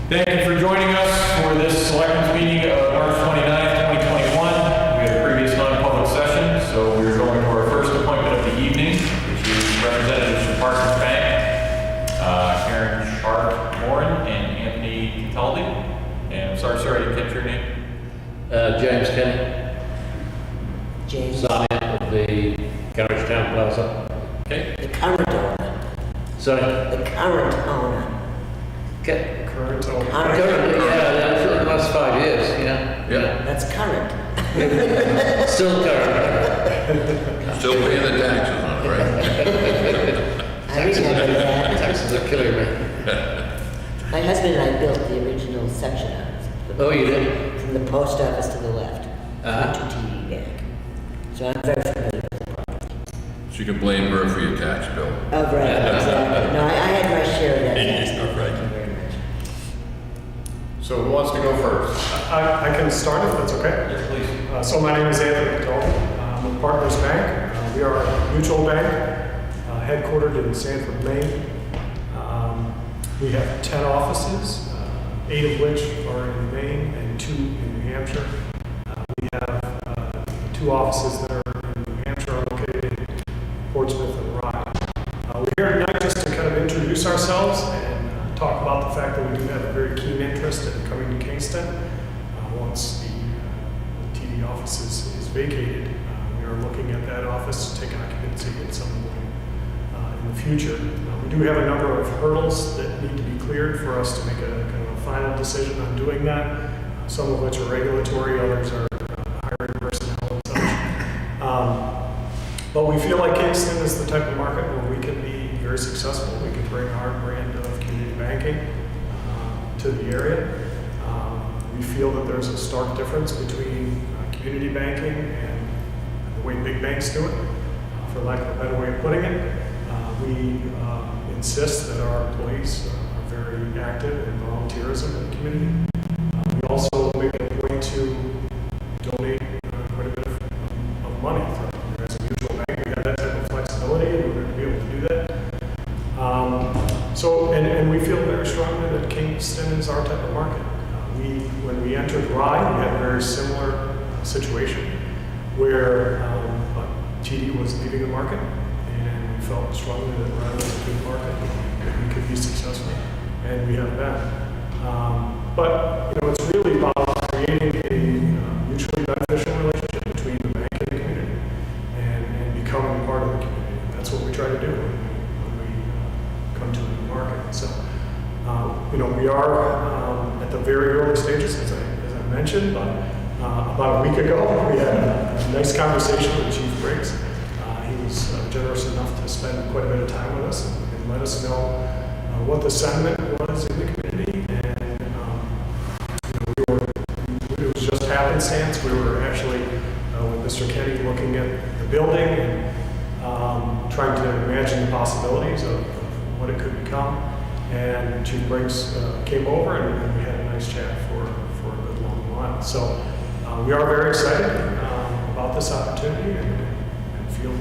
Thank you for joining us for this Selectmen's meeting of March 29th, 2021. We had a previous non-public session, so we're going to our first appointment of the evening, which is representatives from Parsons Bank, Karen Sharp-Morin and Anthony Taldi. And I'm sorry, I didn't catch your name. James Kenny. James. Sign of the Garage Town Plaza. Okay. The current owner. Sorry? The current owner. Current owner. Currently, yeah, for the last 5 years, yeah. That's current. Still current. Still paying the taxes on it, right? I remember that. Taxes are killing me. My husband and I built the original section of it. Oh, you did? From the post office to the left. Uh-huh. To TD Bank. So I'm very familiar with the property. So you can blame her for your tax bill. Oh, right, exactly. No, I had my share of that. tax bill. Right. Thank you very much. So who wants to go first? I can start if that's okay. Yes, please. So my name is Anthony Dalton. I'm with Partners Bank. We are a mutual bank headquartered in Sanford, Maine. We have 10 offices, 8 of which are in Maine and 2 in New Hampshire. We have 2 offices that are in New Hampshire, located in Portsmouth and Rye. We're here tonight just to kind of introduce ourselves and talk about the fact that we do have a very keen interest in coming to Kingston. Once the TD office is vacated, we are looking at that office to take occupancy at some point in the future. We do have a number of hurdles that need to be cleared for us to make a kind of a final decision on doing that. Some of which are regulatory, others are hiring personnel and such. But we feel like Kingston is the type of market where we can be very successful. We can bring our brand of community banking to the area. We feel that there's a stark difference between community banking and the way big banks do it, for lack of a better way of putting it. We insist that our employees are very active in volunteerism in the community. We also make it a point to donate quite a bit of money. As a mutual bank, we have that type of flexibility, and we're going to be able to do that. And we feel very strongly that Kingston is our type of market. When we entered Rye, we had a very similar situation where TD was leaving the market, and we felt strongly that Rye was a good market, that we could be successful, and we have been. But it's really about creating a mutually beneficial relationship between the bank and the community, and becoming part of the community. That's what we try to do when we come to a new market. So, we are at the very early stages, as I mentioned, but about a week ago, we had a nice conversation with Chief Briggs. He was generous enough to spend quite a bit of time with us and let us know what the sentiment was in the community. And it was just happenstance. We were actually with Mr. Kenny looking at the building and trying to imagine the possibilities of what it could become. And Chief Briggs came over and we had a nice chat for a good long while. So we are very excited about this opportunity and feel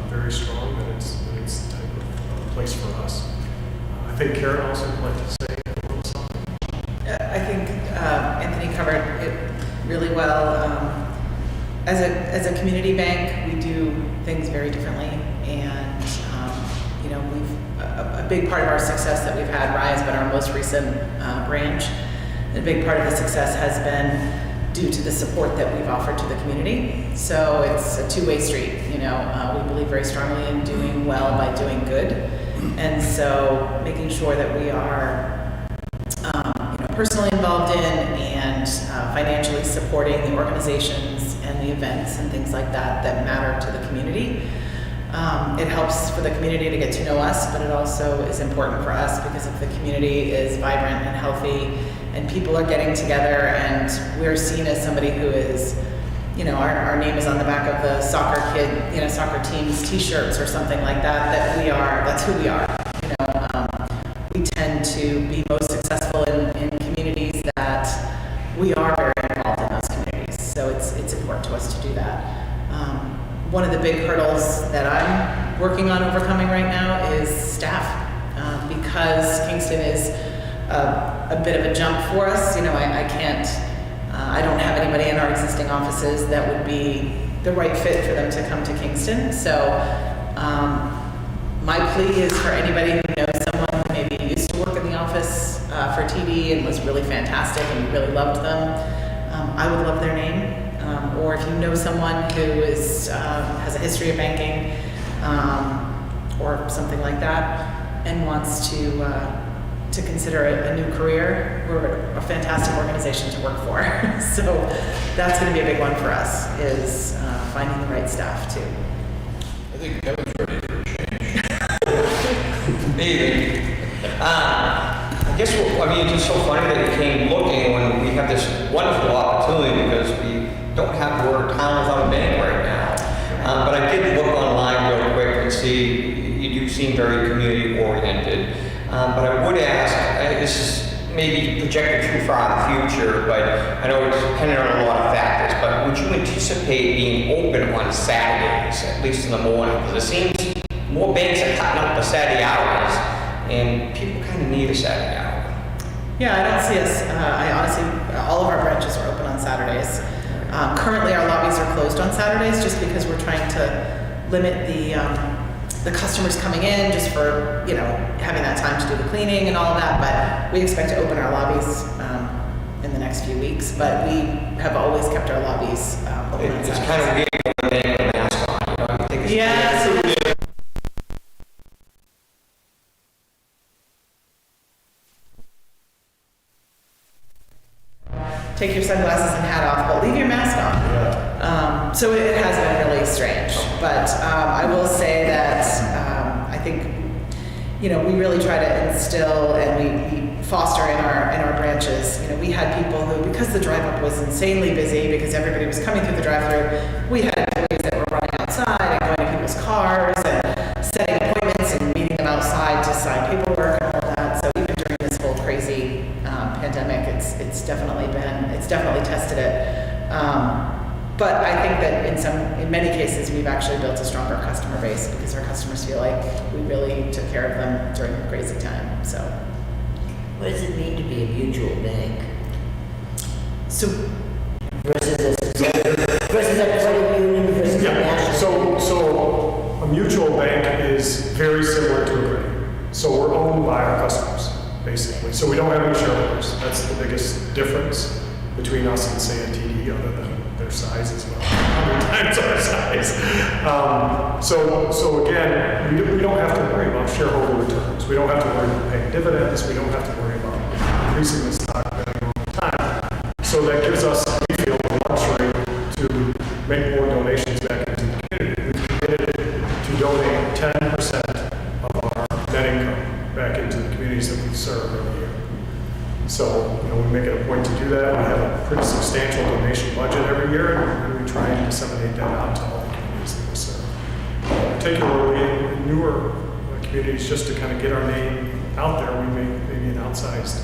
very strong that it's the type of place for us. I think Karen also would like to say a little something. I think Anthony covered it really well. As a community bank, we do things very differently, and a big part of our success that we've had, Rye has been our most recent branch. And a big part of the success has been due to the support that we've offered to the community. So it's a two-way street. We believe very strongly in doing well by doing good, and so making sure that we are personally involved in and financially supporting the organizations and the events and things like that matter to the community. It helps for the community to get to know us, but it also is important for us because if the community is vibrant and healthy and people are getting together and we're seen as somebody who is, our name is on the back of the soccer team's t-shirts or something like that, that's who we are. We tend to be most successful in communities that we are very involved in those communities. So it's important to us to do that. One of the big hurdles that I'm working on overcoming right now is staff, because Kingston is a a bit of a jump for us. You know, I can't, I don't have anybody in our existing offices that would be the right fit for them to come to Kingston. So my plea is for anybody who knows someone who maybe used to work in the office for TD and was really fantastic and you really loved them, I would love their name. Or if you know someone who is has a history of banking or something like that and wants to consider a new career, we're a fantastic organization to work for. So that's going to be a big one for us, is finding the right staff too. I think Kevin's ready for a change. Maybe. I guess, I mean, it's just so funny that you came looking when we have this wonderful opportunity, because we don't have the word town without a bank right now. But I did look online real quick and see, you do seem very community oriented. But I would ask, this is maybe projected too far in the future, but I know it's dependent on a lot of factors, but would you anticipate being open on Saturdays, at least in the morning? Because it seems more banks are cutting up the Saturday hours, and people kind of need a Saturday hour. Yeah, I don't see us, I honestly, all of our branches are open on Saturdays. Currently, our lobbies are closed on Saturdays just because we're trying to limit the customers coming in, just for, you know, having that time to do the cleaning and all of that. But we expect to open our lobbies in the next few weeks. But we have always kept our lobbies open on It's Saturdays. kind of weird when they have a mask on, you know? I think it's Yeah, so take your sunglasses and hat off, but leave your mask on. So it has been really strange. But I will say that I think, you know, we really try to instill and we foster in our branches. You know, we had people who, because the drive-up was insanely busy, because everybody was coming through the drive-through, we had employees that were running outside and going to people's cars and setting appointments and meeting them outside to sign paperwork and all of that. So even during this whole crazy pandemic, it's definitely tested it. But I think that in many cases, we've actually built a stronger customer base because our customers feel like we really took care of them during a crazy time. So, What does it mean to be a mutual bank so versus a credit union versus a Yeah, national? so a mutual bank is very similar to a credit union. So we're owned by our customers, basically. So we don't have any shareholders. That's the biggest difference between us and, say, a TD, other than their size as well, 100 times our size. So again, we don't have to worry about shareholder returns. We don't have to worry about paying dividends. We don't have to worry about increasing the stock value over time. So that gives us, we feel, the luxury to make more donations back into the community. We've committed to donate 10% of our net income back into the communities that we serve every year. So, you know, we make it a point to do that. We have a pretty substantial donation budget every year, and we try and disseminate that out to all the communities that we serve. Particularly in newer communities, just to kind of get our name out there, we make maybe an outsized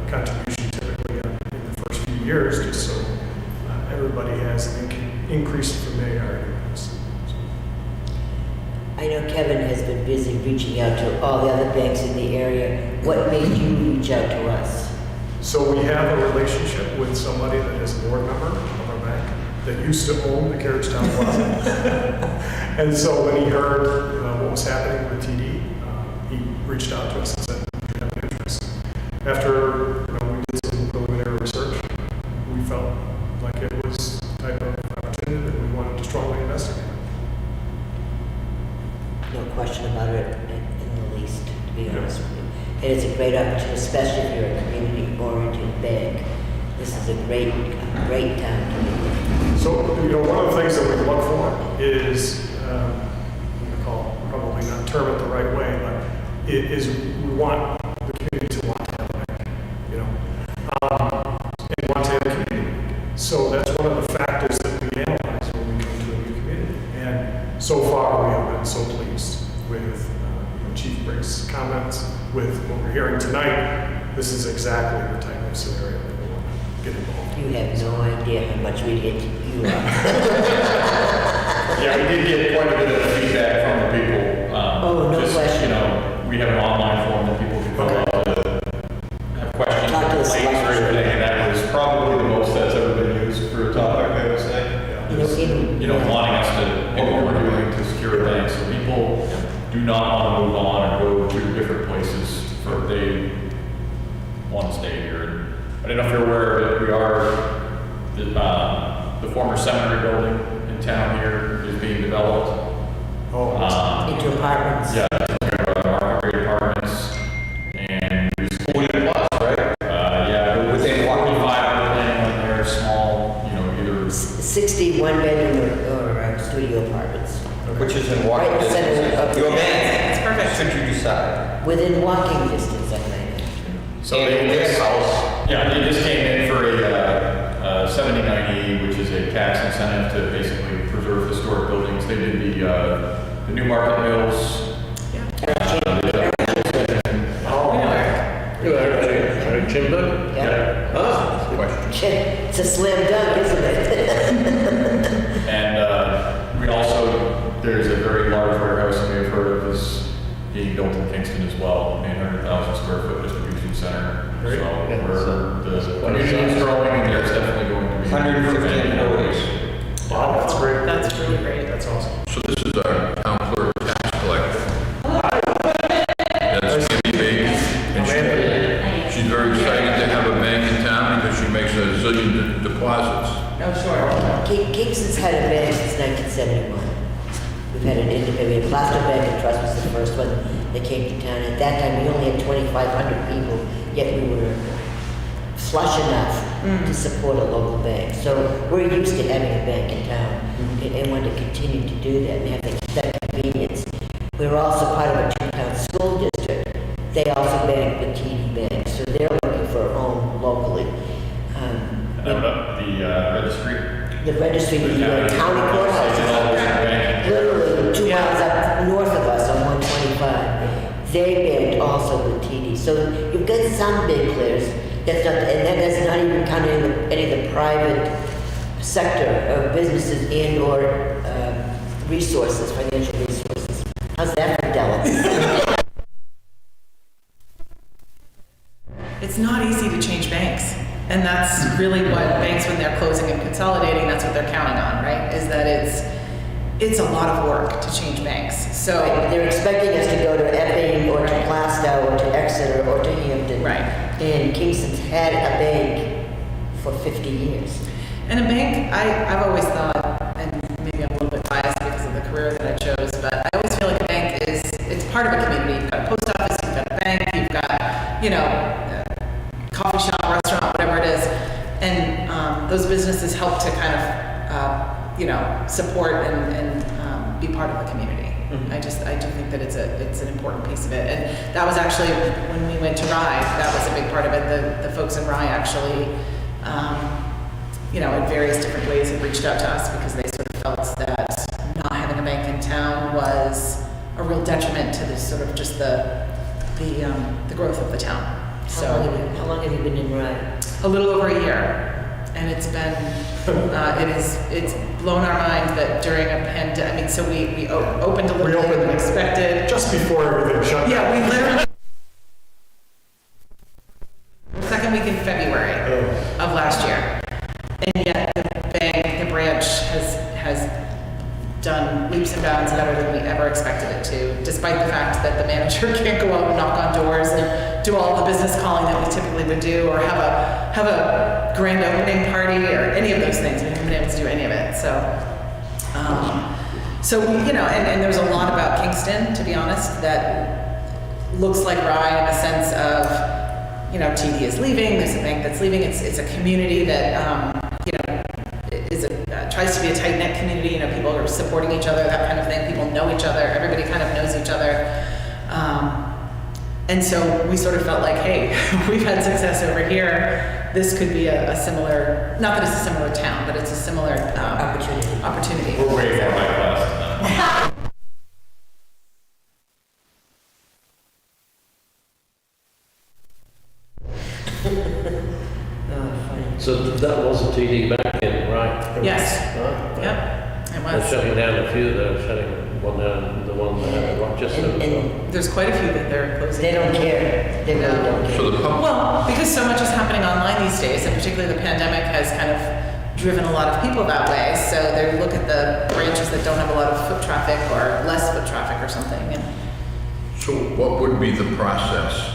contribution typically in the first few years, just so everybody has an increased familiarity with us. I know Kevin has been busy reaching out to all the other banks in the area. What made you reach out to us? So we have a relationship with somebody that is a board member of our bank that used to own the Carriagetown Plaza. And so when he heard what was happening with TD, he reached out to us and said, "Do you have an interest?" After we did some preliminary research, we felt like it was the type of opportunity that we wanted to strongly investigate. No question about it in the least, to be honest with you. And it's a great opportunity, especially if you're a community-oriented bank. This is a great time to be there. So, one of the things that we look for is, I'm going to call, probably not term it the right way, but it is, we want the community to want to have a bank, and want to have a community. So that's one of the factors that we analyze when we come to a new community. And so far, we have been so pleased with Chief Brick's comments, with what we're hearing tonight. This is exactly the type of scenario that we want to get involved in. You have no idea how much we hit you up. Yeah, we did get quite a bit of feedback from the people. Oh, no question. We have an online form that people can fill out to have questions want to stay here. And I don't know if you're aware of it, we are, the former seminary building in town here is being developed. Into apartments. Yeah, our apartments, and we just, 40 plus, right? yeah, Within walking 45 planning on their small, either 60 one-bedroom or studio apartments. Which is in walking Right in the center distance. of the Your town. man, It's perfect. should you decide. Within walking distance, I think. So And they their just, house. yeah, they just came in for a 79E, which is a tax incentive to basically preserve historic buildings. They did the New Market Mills. Chimber? Yeah. Ah, Question. It's a slam dunk, isn't it? And we also, there's a very large warehouse you may have heard of is being built in Kingston as well, 800,000 square foot distribution center. Great. So Yeah, we're, so- the community is growing and there's definitely going to be. 150 employees. Wow, that's great. That's really great. That's awesome. So this is our town clerk tax collector. That's Kimmy Baby. And she's very excited to have a bank in town because she makes a zillion deposits. Oh, sure. Kingston's had a bank since 1971. We've had an independent, Plaster Bank and Trust was the first one that came to town. At that time, we only had 2,500 people, yet we were flush enough to support a local bank. So we're used to having a bank in town and want to continue to do that and have that convenience. We're also part of a two-town school district. They also bank with TD Bank, so they're looking for a home locally. And up the registry. The registry, the county courthouse, literally 2 miles up north of us on 125. They banked also with TD. So you've got some big players. That's not even counting any of the private sector of businesses and or resources, financial resources. How's that for Della? It's not easy to change banks. And that's really what banks, when they're closing and consolidating, that's what they're counting on, right? Is that it's a lot of work to change banks. So They're expecting us to go to Epping or to Glasgow or to Exeter or to Hampton. Right. And Kingston's had a bank for 50 years. And a bank, I've always thought, and maybe I'm a little bit biased because of the career that I chose, but I always feel like a bank it's part of a community. You've got a post office, you've got a bank, you've got, coffee shop, restaurant, whatever it is. And those businesses help to kind of, support and be part of the community. Mhm. I do think that it's an important piece of it. And that was actually, when we went to Rye, that was a big part of it. The folks in Rye actually, in various different ways have reached out to us because they sort of felt that not having a bank in town was a real detriment to the sort of just the growth of the town. How long have you been in Rye? A little over a year. And it's been, it's blown our mind that during a pandemic, so we opened a little later than expected. Just before everything shut down. Yeah, we literally, second week in February of last year. And yet the branch has done leaps and bounds better than we ever expected it to, despite the fact that the manager can't go out and knock on doors and do all the business calling that we typically would do, or have a grand opening party, or any of those things. We haven't been able to do any of it. So we, and there's a lot about Kingston, to be honest, that looks like Rye in the sense of, TD is leaving, there's a bank that's leaving. It's a community that, tries to be a tight-knit community. People are supporting each other, that kind of thing. People know each other. Everybody kind of knows each other. And so we sort of felt like, hey, we've had success over here. This could be a similar, not that it's a similar town, but it's a similar opportunity. We're way more high class than that. so that was a TD Bank in, right? Yes. Right. Yep, it They're was. shutting down a few, they're shutting one down, the one in Rochester. And There's quite a few that they're closing. they don't care. They really don't care. So the public, Well, because so much is happening online these days, and particularly the pandemic has kind of driven a lot of people that way. So they look at the branches that don't have a lot of foot traffic or less foot traffic or something. And so what would be the process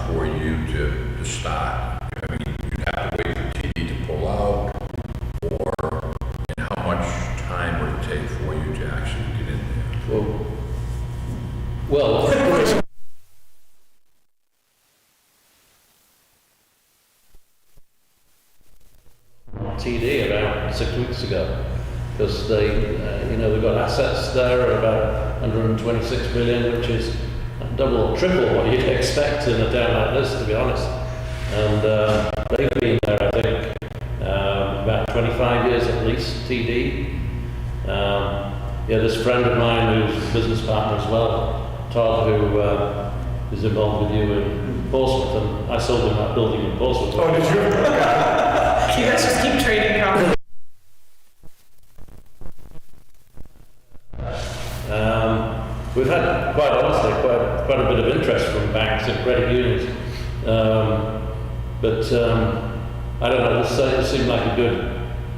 for you to start? I mean, you'd have to wait for TD to pull out, and how much time would it take for you to actually get in there? Well, TD about 6 weeks ago, because they, they've got assets there of about 126 billion, which is double or triple what you'd expect in a town like this, to be honest. And they've been there, I think, about 25 years at least, TD. This friend of mine who's a business partner as well, Todd, who is involved with you in Portsmouth, and I sold him that building in Portsmouth. Oh, did you? You guys just keep trading property. We've had, quite honestly, quite a bit of interest from banks and credit unions. But I don't know, this seemed like a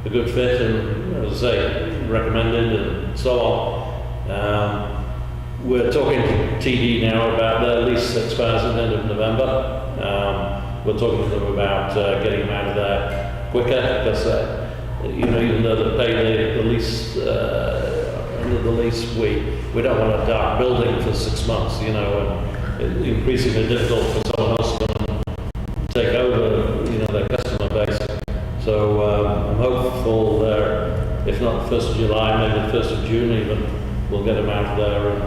good fit, and as I say, recommended and so on. We're talking to TD now about their lease expires at the end of November. We're talking to them about getting them out of there quicker, because even though they pay the lease under the lease, we don't want a dark building for 6 months, and it's increasingly difficult for someone else to come and take over, their customer base. So I'm hopeful there, if not the 1st of July, maybe the 1st of June even, we'll get them out of there and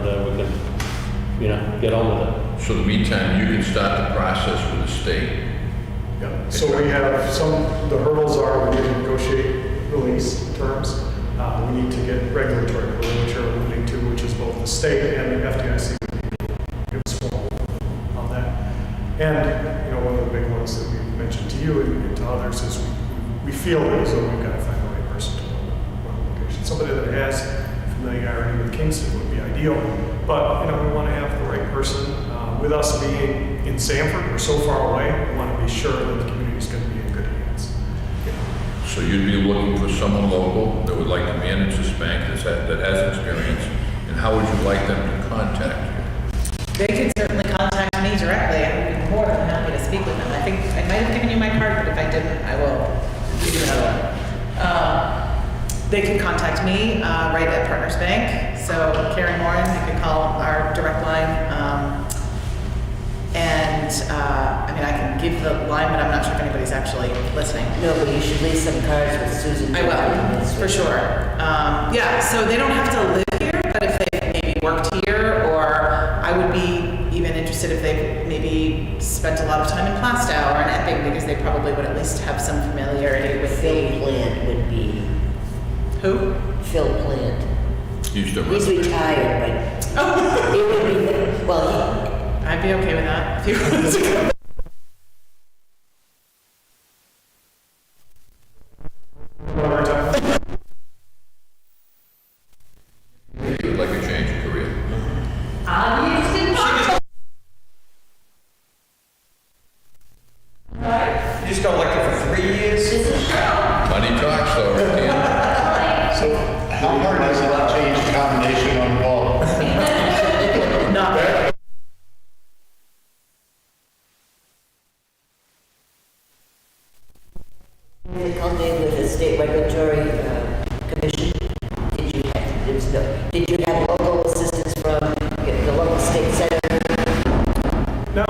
we can, get on with it. So in the meantime, you can start the process with the state. Yeah. So we have the hurdles are we need to negotiate the lease terms. We need to get regulatory approval, which you're alluding to, which is both the state and the FDIC give us formal on that. And, one of the big ones that we mentioned to you and to others is we feel as though we've got to find the right person to run the location. Somebody that has familiarity with Kingston would be ideal, but, we want to have the right person. With us being in Sanford, we're so far away, we want to be sure that the community is going to be in good hands. So you'd be looking for someone local that would like to manage this bank that has experience, and how would you like them to contact you? They can certainly contact me directly. I would be more than happy to speak with them. I think I might have given you my card, but if I didn't, I will give you another one. They can contact me right at Partners Bank. So Karen Moran, you can call our direct line. I can give the line, but I'm not sure if anybody's actually listening. No, but you should leave some cards with Susan. I will, for sure. So they don't have to live here, but if they maybe worked here, or I would be even interested if they maybe spent a lot of time in Plastow or in Epping, because they probably would at least have some familiarity with Phil Plant would be. Who? Phil Plant. He's retired, but it would be, I'd be okay with that if you wanted to go. You would like a change of career? You just got elected for 3 years? Money talks, though, at the end. So how hard is it to change the combination on the ball? Not very. They called in with the state regulatory commission. Did you have local assistance from the local state senator? No,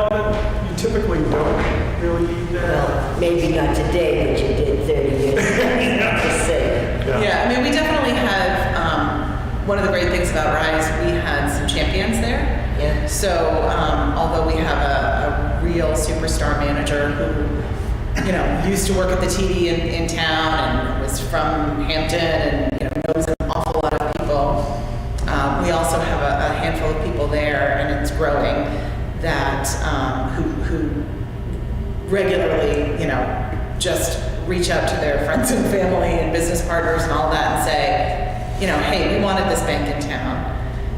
you typically don't really need that. Well, maybe not today, but you did 30 years ago. Just saying. Yeah, we definitely have, one of the great things about Rise, we had some champions there. Yeah. So, although we have a real superstar manager who, used to work at the TD in town and was from Hampton and, knows an awful lot of people, we also have a handful of people there, and it's growing, that who regularly, just reach out to their friends and family and business partners and all that and say, hey, we wanted this bank in town.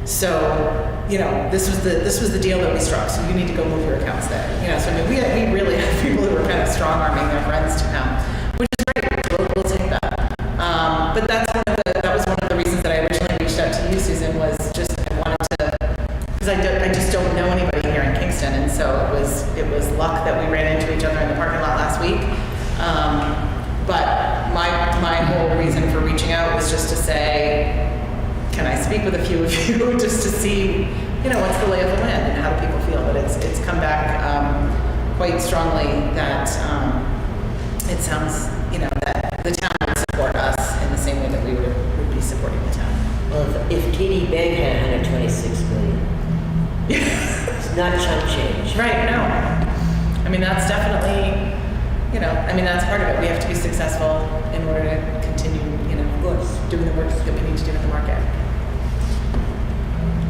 So, this was the deal that we struck. So you need to go move your accounts there. So we really had people who were kind of strong arming their friends to come, which is great. We'll take that. But that was one of the reasons that I originally reached out to you, Susan, was just I wanted to, because I just don't know anybody here in Kingston, and so it was luck that we ran into each other in the just to say, can I speak with a few of you just to see, what's the lay of the land and how do people feel? But it's come back quite strongly that it sounds, that the town would support us in the same way that we would be supporting the town. Well, if TD Bank had 126 million, it's not chump change. Right, no. I mean, that's definitely, that's part of it. We have to be successful in order to continue, doing the work that we need to do in the market.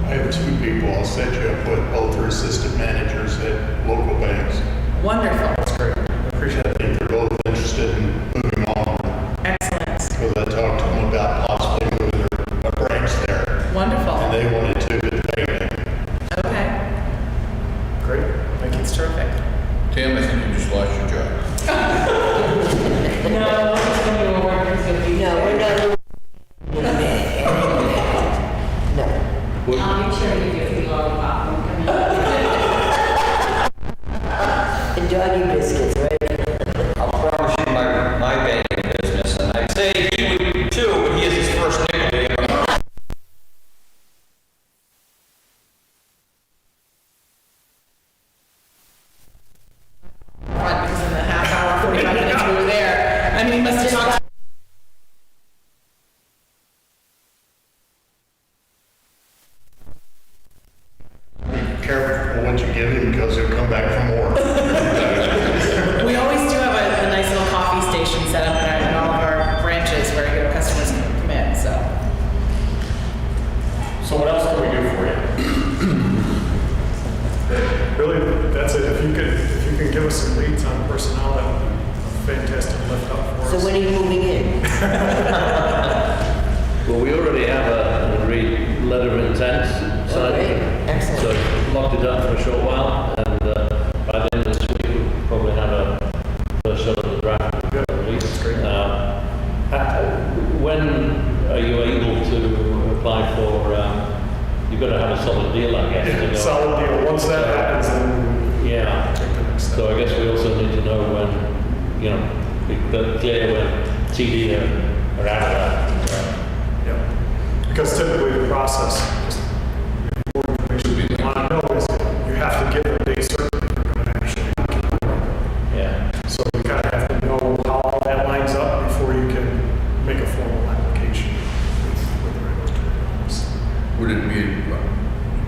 I have two people I'll set you up with, both are assistant managers at local banks. Wonderful. That's great. I appreciate it. I think they're both interested in moving on. Excellent. Because I talked to them about possibly moving a branch there. Wonderful. And they wanted to, but they didn't. Okay. Great, thank you. It's terrific. Tim, I think you just lost your job. No, it's going to work. It's going to be. No, we're not. No. I'll make sure you get the lollipop. And doggy biscuits, right? I'll promise you my banking business, and I'd say he would too, but he is his first nickel day. Because in the half hour, 45 minutes we were there, I mean, he must have talked. Be careful what you give him because he'll come back for more. We always do have a nice little coffee station set up in all of our branches where customers can come in, so. So what else can we do for you? Really, that's it. If you can give us some leads on personnel, that would be a fantastic lift up for us. So when are you moving in? Well, we already have an agreed letter of intent signed. Okay, excellent. So locked it up for a short while, and by the end of this week, we'll probably have a first shot of the draft. Good. That's great. When are you able to apply for, you've got to have a solid deal, I guess. to Yeah, go. solid deal. Once that happens, then Yeah. take the next step. So I guess we also need to know when, be clear when TD are out of that. Yeah. Because typically the process, just more information we want to know is you have to give a date certain if you're going to actually occupy. Yeah. So we kind of have to know how all that lines up before you can make a formal application with the regulatory office. Would it be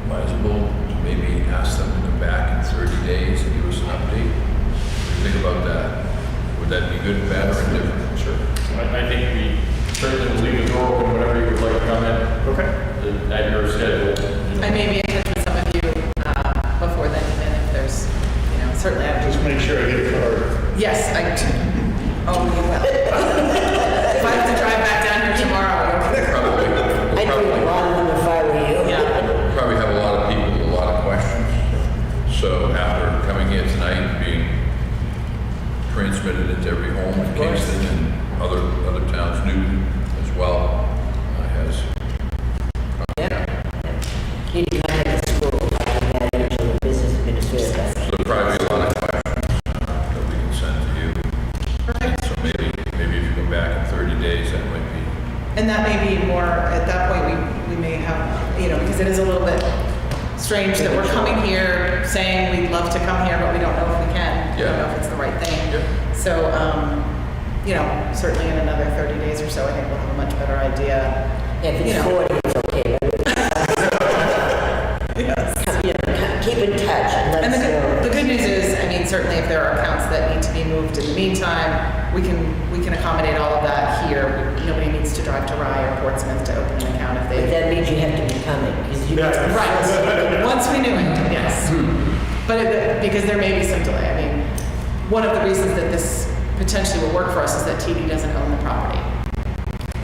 advisable to maybe ask them to come back in 30 days and give us an update? What do you think about that? Would that be good, bad, or indifferent? Sure. I think we certainly will leave the door open whenever you would like to come in Okay. at your schedule. I may be in touch with some of you before then, even if there's, certainly I Just make sure I get a card. Yes, oh, you will. If I have to drive back down here tomorrow, Probably. I'd drink a lot of them if I were you. yeah. Probably have a lot of people with a lot of questions. So after coming here tonight, being transmitted into every home in Kingston and other towns, Newton as well, has. You need to contact the school, like the manager or business administrator. So there'll probably be a lot of questions that we can send to you. So maybe if you come back in 30 days, that might be. And that may be more, at that point, we may have, because it is a little bit strange that we're coming here saying we'd love to come here, but we don't know if we can. We don't Yeah. know if it's the right thing. Yeah. So, certainly in another 30 days or so, I think we'll have a much better idea. Yeah, if it's 40, it's okay. Yes. Keep in touch and let And us know. the good news is, certainly if there are accounts that need to be moved in the meantime, we can accommodate all of that here. Nobody needs to drive to Rye or Portsmouth to open an account if But they. that means you have to be coming, because you Yeah. Right, once we knew it, yes. But because there may be some delay. One of the reasons that this potentially will work for us is that TD doesn't own the property.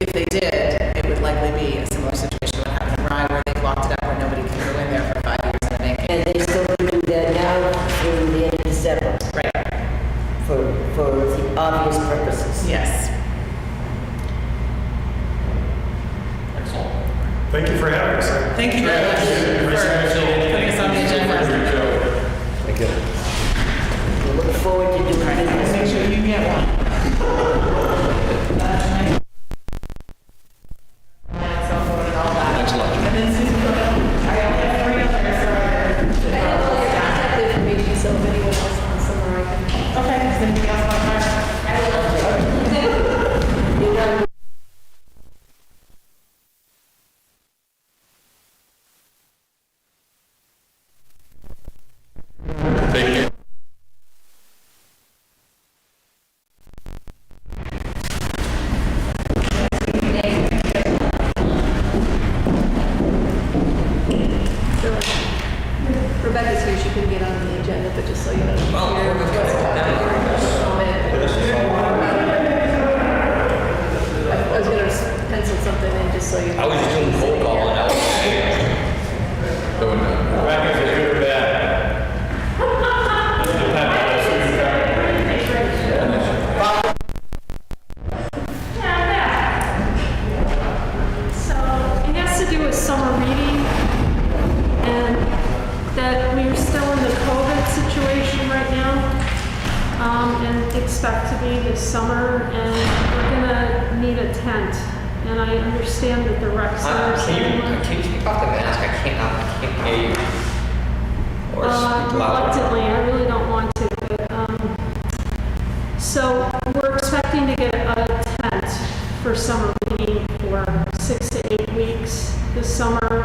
If they did, it would likely be a similar situation that happened in Rye where they blocked it up where nobody can go in there for 5 years and they And they still do that now through the end of December, Right, for the obvious purposes. yes. Excellent. Thank you for having us. Thank you very much for putting us on the agenda. Thank you. We look forward to doing business. Make sure you get one. to be this summer, and we're gonna need a tent. And I understand that the rec center. Can you speak off the mask? I can't hear you. Or speak louder. Reluctantly, I really don't want to, but, so we're expecting to get a tent for summer meeting for 6 to 8 weeks this summer.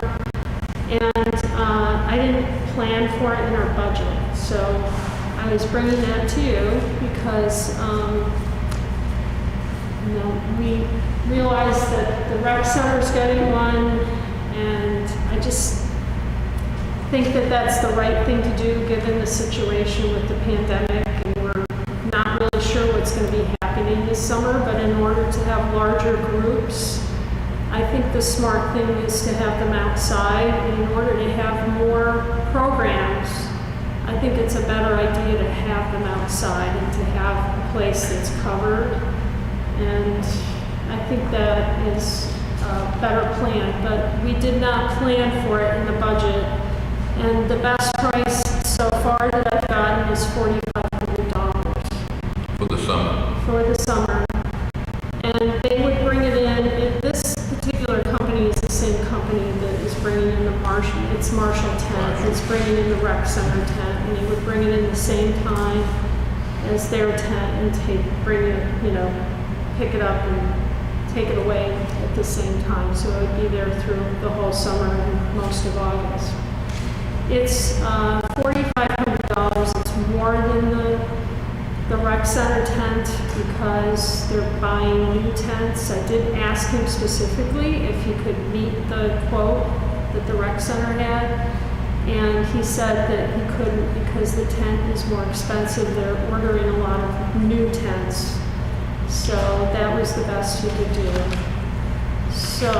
And I didn't plan for it in our budget, so I was bringing that to you because, we realized that the rec center's getting one, and I just think that that's the right thing to do given the situation with the pandemic, and we're not really sure what's going to be happening this summer, but in order to have larger groups, I think the smart thing is to have them outside, and in order to have more programs, I think it's a better idea to have them outside and to have a place that's covered, and I think that is a better plan, but we did not plan for it in the budget, and the best price so far that I've gotten is $4,500 For the summer. for the summer. And they would bring it in, this particular company is the same company that is bringing in the Marshall tent, it's bringing in the rec center tent, and they would bring it in the same time as their tent and bring it, pick it up and take it away at the same time. So it would be there through the whole summer and most of August. It's $4,500. It's more than the rec center tent because they're buying new tents. I did ask him specifically if he could meet the quote that the rec center had, and he said that he couldn't because the tent is more expensive. They're ordering a lot of new tents. So that was the best he could do. So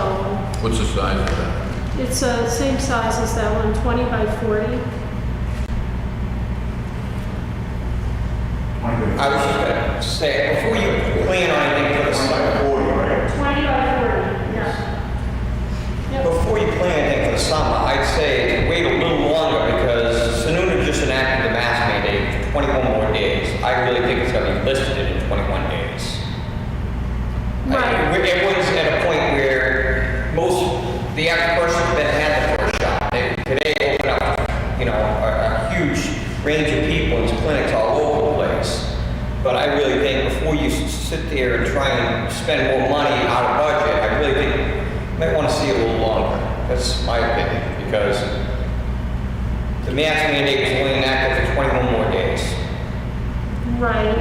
What's the size of that? it's the same size as that one, 20 by 40. I was just gonna say, before you plan on anything for the summer, 20 by 40, yeah. Yep. before you plan anything for the summer, I'd say wait a little longer because Sununu just enacted the mask mandate for 21 more days. I really think it's gonna be listed in 21 days. Right. Everyone's at a point where the average person that had the first shot, today open up, a huge range of people in these clinics all over the place. But I really think before you sit there and try and spend more money out of budget, I really think you might want to see it a little longer. That's my opinion, because the mask mandate was only enacted for 21 more days. Right.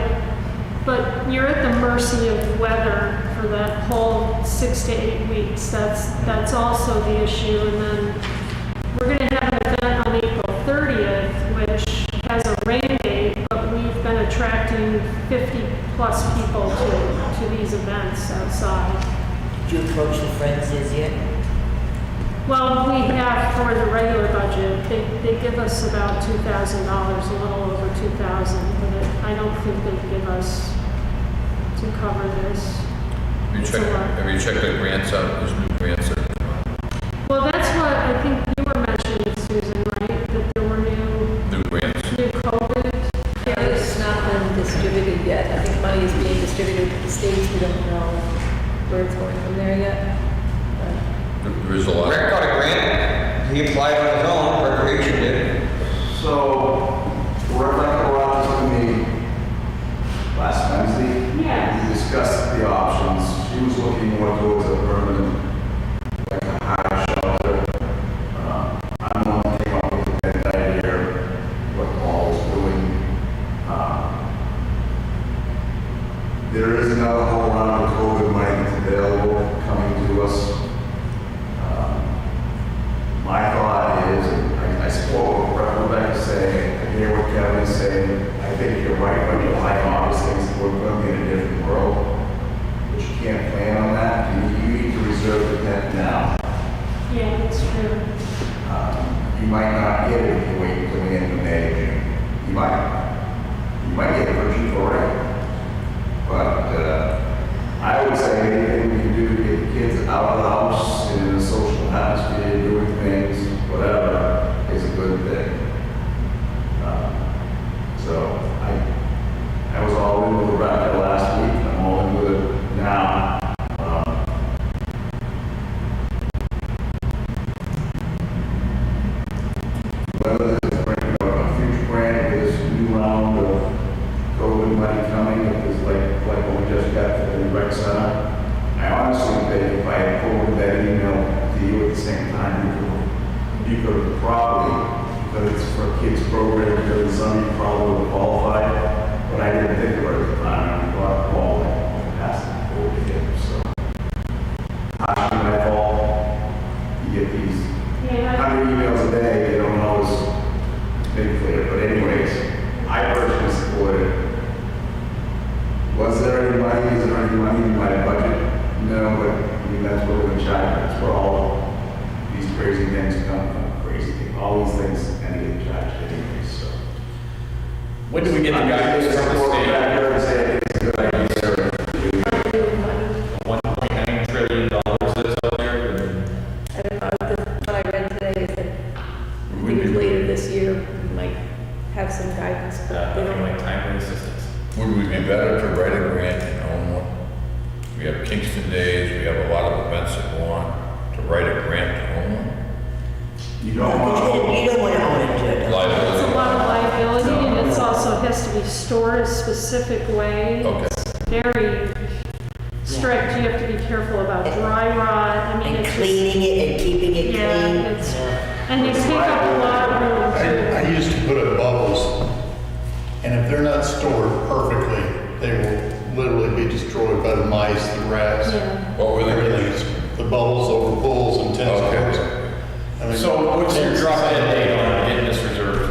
But you're at the mercy of weather for that whole 6 to 8 weeks. That's also the issue. And then we're going to have an event on April 30th, which has a rain date, but we've been attracting 50 plus people to these events outside. Did you approach the Friends as yet? Well, we have for the regular budget, they give us about $2,000, a little over $2,000, but I don't think they give us to cover this. Have you checked the grants out, there's new grants out? Well, that's what I think you were mentioning, Susan, right? That there were New grants. new COVID cares. It's not been distributed yet. I think money is being distributed to the states. We don't know where it's going from there yet. There is a lot. Rick got a grant. He applied on his own. Recreation did. So, Rebecca brought this to me last Wednesday. Yes. We discussed the options. She was looking more towards a permanent, like a high shelter. I'm the one who came up with that idea, what Paul was doing. There is another whole round of COVID money that's available coming to us. My thought is, and I spoke with Rebecca saying, I hear what Kevin is saying, I think you're right, but July and August things, we're going to be in a different world. But you can't plan on that, you need to reserve the tent now. Yeah, that's true. You might not get it if you wait until the end of May, June. You might get it for cheap already. But I Was there any money, is there any money in my budget? No, but I mean, that's what we're in charge, that's where all these crazy things come from, crazy things, all these things kind of get charged anyway, so. When do we get the guidance from the state? Back there and say it's a good idea. $1.9 trillion that's out there. I don't know, what I read today is that maybe later this year, we might have some guidance, but they don't Like timely assistance. Would we be better to write a grant and own one? We have Kingston Days, we have a lot of events that go on, to write a grant to own one? You don't want You don't want to own it, Joe. It's a Liability. lot of liability, and it's also has to be stored a specific way. Okay. It's very strict. You have to be careful about dry rot. I mean, And it's just, cleaning it and keeping it yeah, clean. it's, and they take up a lot of room too. I used to put up bubbles, and if they're not stored perfectly, they will literally be destroyed by the mice, the rats, Yeah. What were they? everything. The bubbles over pools and tennis courts. Okay. I mean, So what's your drop dead date on getting this reserved?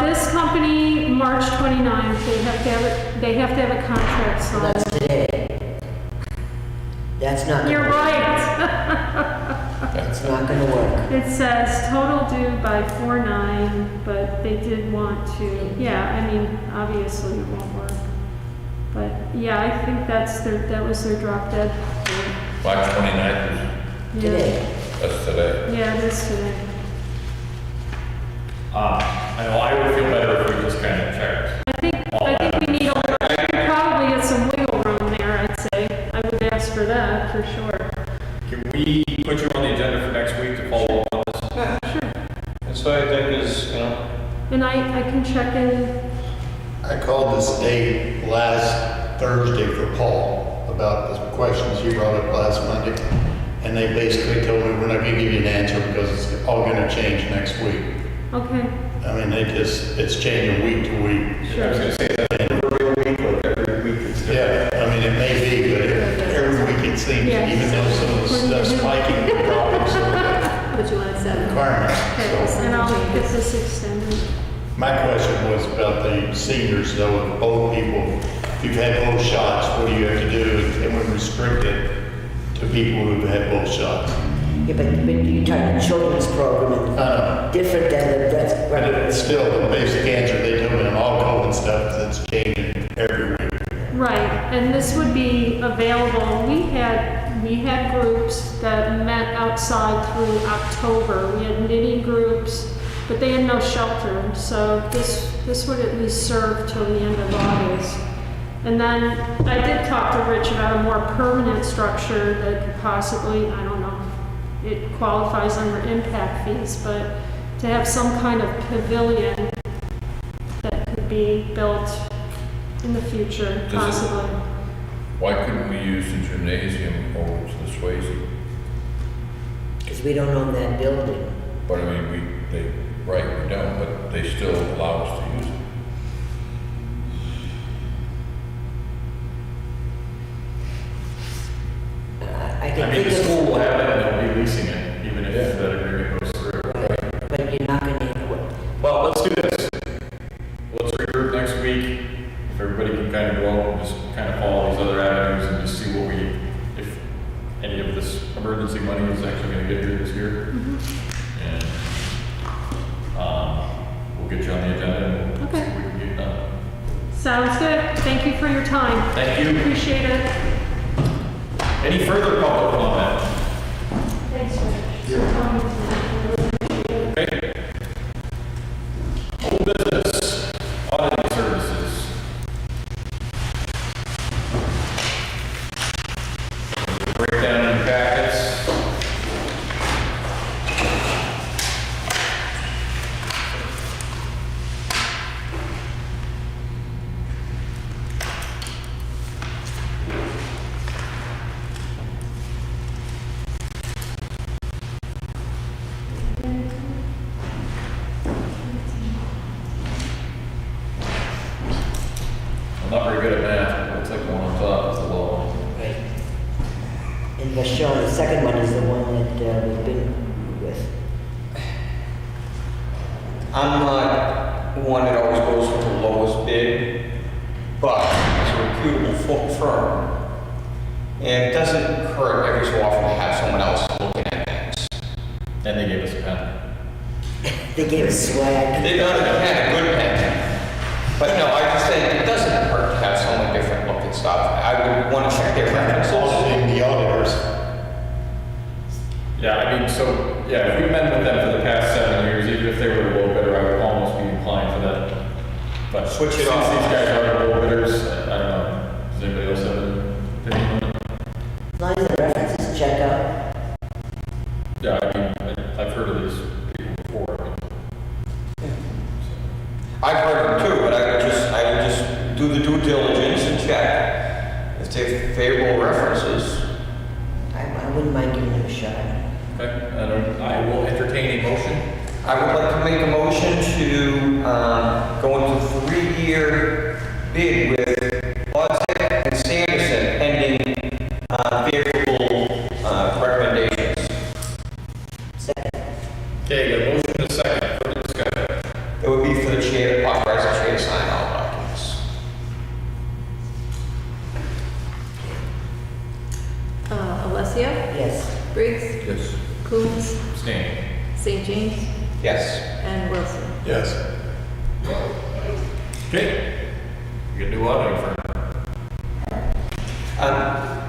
This company, March 29th, they have to have a contract So signed. that's today. That's not gonna You're work. right. It's not gonna work. It says total due by 4/9, but they did want to, yeah, I mean, obviously it won't work. But yeah, I think that was their drop dead. date. March 29th is, Yeah. Today. that's today. Yeah, it is today. I know I would feel better if we just kind of checked. I think we need we probably get some wiggle room there, I'd say. I would ask for that, for sure. Can we put you on the agenda for next week to follow up on this? That's what I think is, you know, And I can check in, I called the state last Thursday for Paul about the questions he brought up last Monday. And they basically told me, we're not gonna give you an answer because it's all gonna change next week. okay, I mean, it's changing week to week. I was gonna say that every week or every week it's different. Yeah, I mean, it may be, but every week it seems, Yes. even though some of the stuff's spiking and dropping, so But you want to set requirements. okay, So and I'll get this extended. my question was about the seniors, though, with old people. If you've had both shots, what do you have to do? Can we restrict it to people who've had both shots? Yeah, but you're talking children's program and different than the breast. But it's still the basic answer they told me on all COVID stuff, that's changing every week. Right, and this would be available, we had groups that met outside through October. We had knitting groups, but they had no shelter, so this would at least serve till the end of August. And then I did talk to Rich about a more permanent structure that could possibly, I don't know, it qualifies under impact fees, but to have some kind of pavilion that could be built in the future, Does it- possibly. Why couldn't we use the gymnasium over to the Swayze? Because we don't own that building. But I mean, we don't, but they still allow us to use it. I I can mean, think the of, school will have it and they'll be leasing it, even if that agreement goes through. but you're not gonna, Well, let's do this. Let's regroup next week. If everybody can kind of go out and just kind of follow these other avenues and just see what if any of this emergency money is actually going to get here this year. And we'll get you on the agenda and we'll see Okay. what we can get done. Sounds good. Thank you for your time. Thank you. Appreciate it. Any further public comment? Thanks, Rich. Okay. Old business, auditing services. Breakdown in your packets. I'm not very good at math, but it looks like the one on top is the low one. right. And Vashon, the second one is the one that we've been with. I'm not one that always goes for the lowest bid, but it's a reputable firm. And it doesn't hurt every so often to have someone else looking at things. And they gave us a pen. They gave us swag. They got a good pen. But no, I just think it doesn't hurt to have someone different look at stuff. I would want to check their references. Auditing the auditors. Yeah, I mean, so, yeah, if we've been with them for the past 7 years, even if they were a little bitter, I would almost be inclined for that. But Switch it since off. these guys are a little bitters, I don't know. Does anybody else have an opinion on it? As long as the references check out. Yeah, I mean, I've heard of these people before. I mean, I've heard them too, but I would just do the due diligence and check if they're favorable references. I wouldn't mind giving them a shot. Okay, I will entertain a motion. I would like to make a motion to go into a 3-year bid with Logic and Sanderson pending favorable recommendations. Second. Okay, got a motion and a second. Further discussion. It would be for the chair, authorize the chair to sign all documents. Alessio? Yes. Briggs? Yes. Coombs? Abstain. St. James? Yes. And Wilson? Yes. Okay. We got a new auditing firm. Are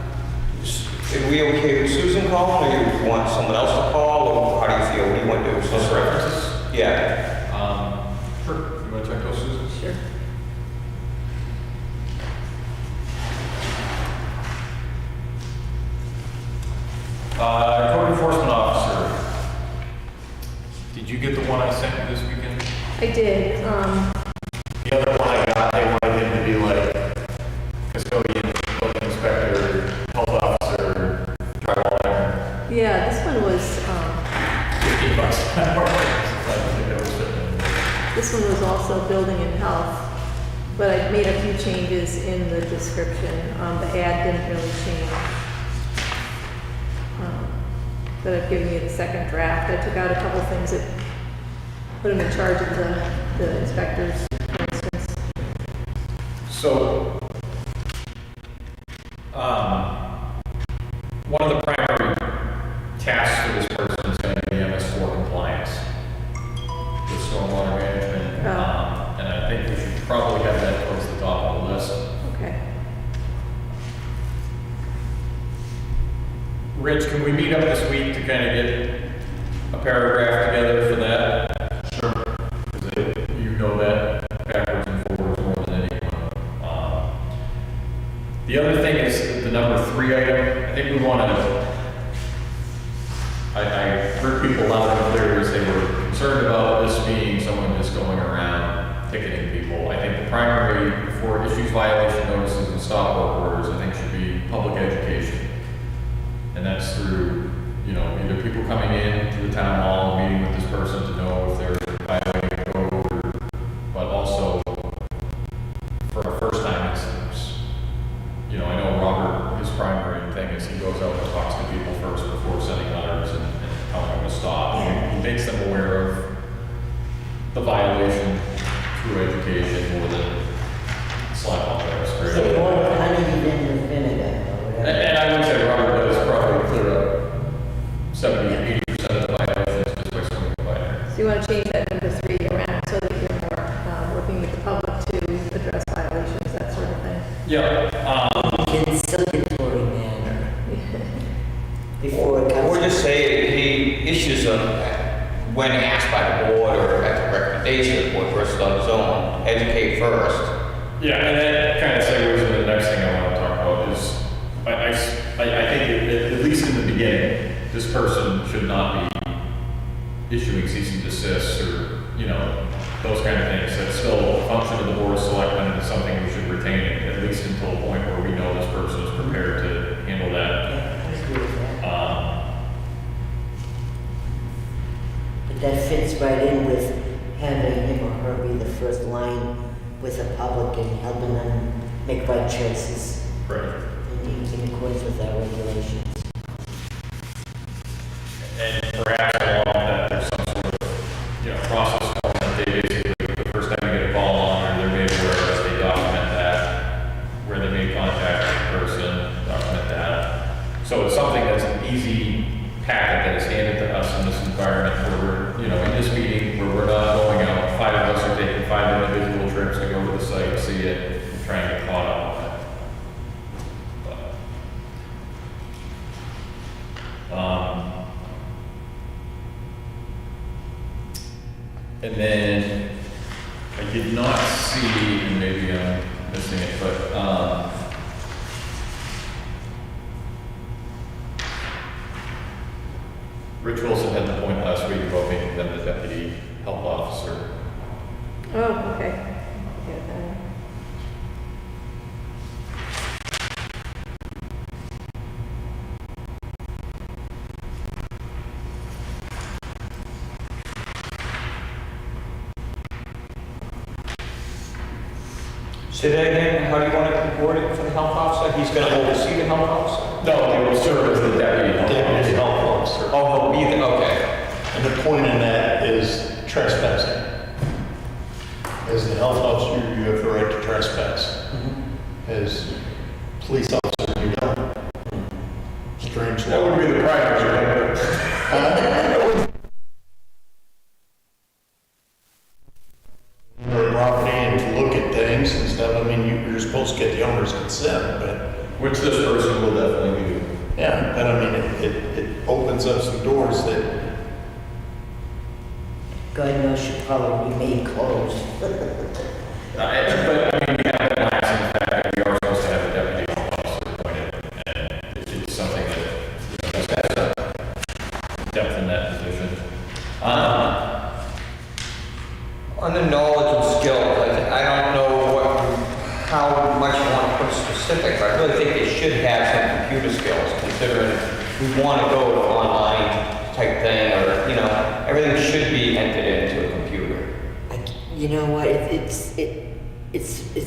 we okay with Susan calling, or you want someone else to call, or how do you feel? What do you want to do? Those references? Yeah. Sure. You want to check those, Susan? Sure. Code enforcement officer. Did you get the one I sent you this weekend? I did. The other one I got, they wanted him to be like custodian, building inspector, health officer, drywall. Yeah, this one was, $15 an hour. I think that was it. this one was also building and health, but I made a few changes in the description. The ad didn't really change. But I've given you the second draft. I took out a couple things that put him in charge of the inspectors, for instance. So, one of the primary tasks for this person is going to be MS4 compliance with stormwater management. And I think we should probably have that towards the top of the list. Okay. Rich, can we meet up this week to kind of get a paragraph together for that? Sure. Because you know that backwards and forwards more than anyone. The other thing is the number 3 item. I think we want to, I heard people loud and clear as they were concerned about this being someone just going around ticketing people. I think the primary, before it issues violation notices and stop work orders, I think should be public education. And that's through, either people coming in to the town hall and meeting with this person to know if they're violating the code, but also for a first-time incidents. I know Robert, his primary thing is he goes out and talks to people first before sending letters and telling them to stop. Yeah. He makes them aware of the violation through education more than slap on their straight So up. more honey than the vinegar or whatever. And I would say Robert does probably clear up 70-80% of the violations just by swinging by there. So you want to change that number 3 around so that you're more working with the public to address violations, that sort of thing. Yeah, Conciliatory manner before it comes. Or just say he issues them when asked by the board or at the recommendation of the board versus on his own. Educate first. yeah, and that kind of segues into the next thing I want to talk about is, I think at least in the beginning, this person should not be issuing cease and desist or, those kind of things. That's still a function of the board of selectmen and it's something we should retain at least until a point where we know this person is prepared to handle that. Yeah, I agree with that. But that fits right in with having him or her be the first line with the public and helping them make right choices Right. in accordance with our regulations. And perhaps along with that, there's some sort of, process that they basically, the first time you get a call on, or they're made aware of, they document that, where they made contact easy packet that is handed to us in this environment where we're, in this meeting where we're not going out, 5 of us are taking 5 individual trips to go to the site, see it, and try and get caught up on it. And then I did not see, and maybe I'm missing it, but Rich Wilson had the point last week about making them the deputy health officer. Oh, okay. Get that. Say that again, how do you want to word it for the health officer? He's going to oversee the health officer? No, he will serve as the deputy Deputy health health officer. officer. Oh, he'll be the, okay. And the point in that is trespassing. As the health officer, you have the right to trespass. As police officer, you don't. Strange That law. would be the primary. Your property and to look at things and stuff, I mean, you're supposed to get the owner's consent, but, Which this person will definitely do. yeah, but I mean, it opens up some doors that, God knows should probably remain closed. But I mean, we have that lacks in the fact that we are supposed to have a deputy health officer appointed, and it's something that has depth in that position. On the knowledge and skills, I don't know how much you want to put specific, but I really think they should have some computer skills, considering we want to go to online type thing, or, everything should be entered into a computer. You know what, it's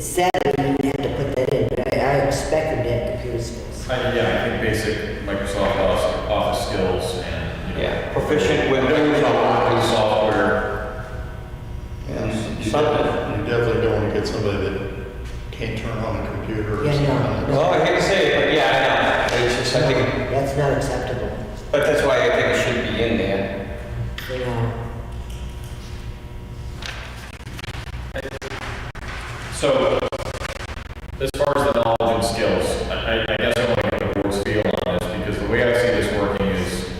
sad that you have to put that in, but I expect them to have computer skills. I think basic Microsoft Office skills and, Yeah, proficient with Windows software. you something. definitely don't want to get somebody that can't turn on a computer or Yeah, no, something. no. Well, I hate to say it, but yeah, I know. It's just, I think, That's not acceptable, but that's why I think it should be in there. So, as far as the knowledge and skills, I guess I want to get the board's feel on this, because the way I see this working is,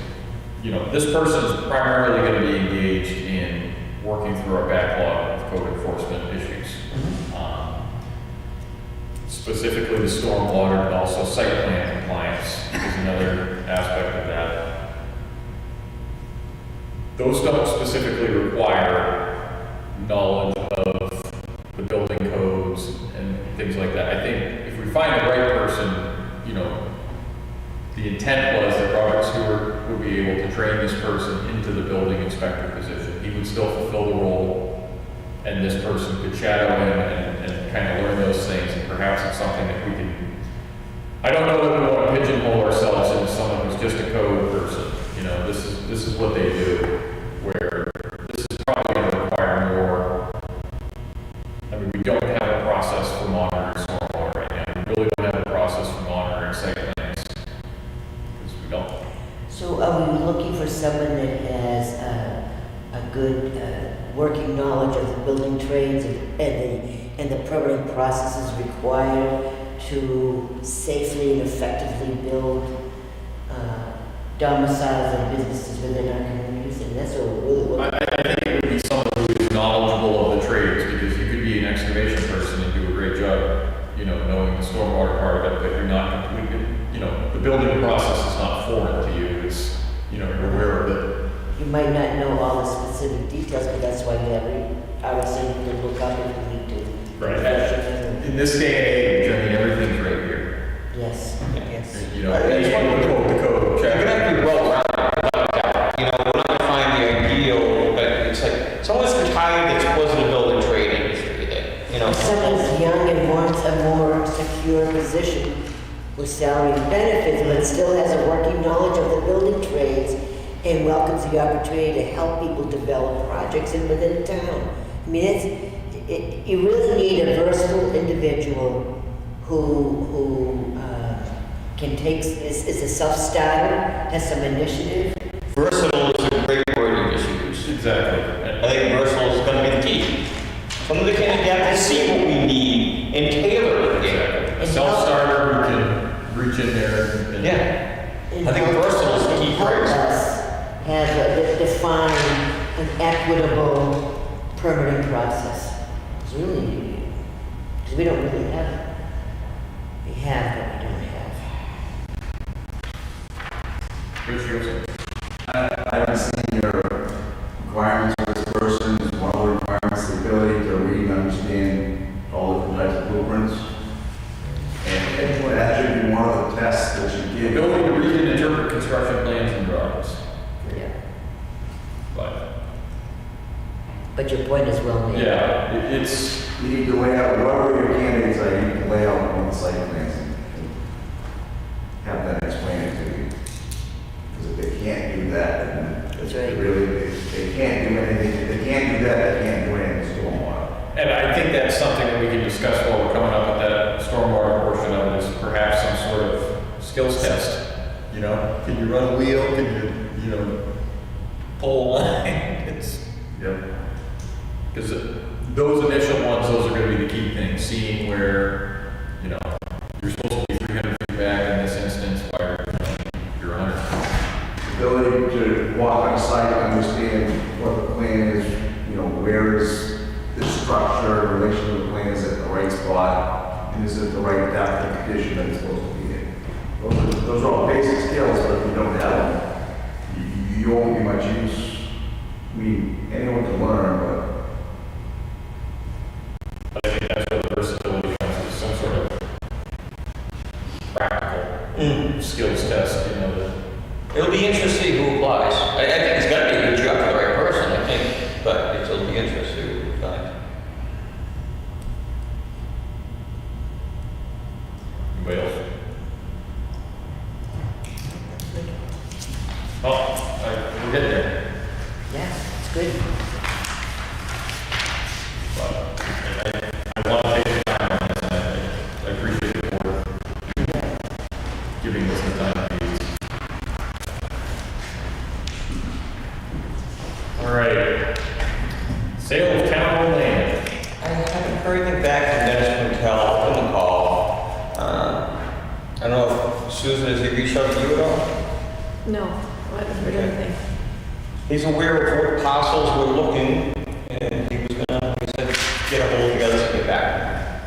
this person is primarily going to be engaged in working through our backlog of code enforcement issues. Specifically the stormwater and also site plan compliance is another aspect of that. Those don't specifically require knowledge of the building codes and things like that. I think if we find the right person, the intent was that Robert Stewart would be able to train this person into the building inspector position. He would still fulfill the role, and this person could shadow him and kind of learn those things, and perhaps it's something that we can, I don't know that we want to pigeonhole ourselves into someone who's just a code person. This is what they do, where this is probably going to require more. I mean, we don't have a process for monitoring stormwater right now. We really don't have a process for monitoring site plans, because we don't. So are we looking for someone that has a good working knowledge of the building trades and the permitting processes required to safely and effectively build domiciles and businesses within our communities? And that's what we're really looking for. I think it would be someone who is knowledgeable of the trades, because you could be an excavation person and do a great job, knowing the stormwater part of it, but you're not completely, the building process is not foreign to you. It's, you're aware of it. You might not know all the specific details, but that's why you have RSA to look up if you need to. Right. In this day and age, I mean, everything's right here. Yes, yes. Being able to quote the code, You're check. gonna have to be well-rounded like that. We're not gonna find the ideal, but it's like, someone's retired that's was in the building trade industry that, Someone's young and wants a more secure position with salary and benefits, but still has a working knowledge of the building trades and welcomes the opportunity to help people develop projects within town. I mean, you really need a versatile individual who can is a self-starter, has some initiative. Versatile is a great word you just used. Exactly. I think versatile is going to be the key. Someone that can adapt to see what we need and tailor it. Exactly. A self-starter who can reach in there and. Yeah. I think versatile is the key Help phrase. us have define an equitable permitting process. It's really needed. Because we don't really have it. We have, but we don't have. Rich, you have something? I haven't seen your requirements for this person. One of the requirements, the ability to read and understand all different types of blueprints. And that should be one of the tests that you give. Ability to read and interpret construction plans and drawings. Yeah. But But your point is well made. yeah, it's, You need to lay out, whatever your candidates are, you need to lay out on the site plans and have them explain it to you. Because if they can't do that, then That's right. they can't do anything, if they can't do that, they can't do anything stormwater. and I think that's something that we can discuss while we're coming up with that stormwater portion of it, is perhaps some sort of skills test. You know, can you run a wheel? Can you pull a line? It's, Yep. because those initial ones, those are gonna be the key things, seeing where, you're supposed to be 300 feet back in this instance, why you're 100. Ability to walk on site, understand what the plan is, where is the structure, in relation to the plan, is it the right spot, and is it the right depth and condition that it's supposed to be in. Those are all basic skills, but if you don't have them, you won't be much use. I mean, anyone can learn, But I think that's where the versatility comes, is some sort of practical skills test, that It'll be interesting who applies. I think it's got to be a good job for the right person, I think, but it'll be interesting who we find. anybody else? We're getting there. Yeah, it's good. But I want to take the time on this, and I appreciate the board giving us the time to use. All right. Sale of town land. I haven't heard anything back from Dennis Quintel on the call. I don't know if Susan, has he reached out to you at all? No, I haven't heard anything. He's aware of what parcels we're looking, and he said, get a hold together and get back.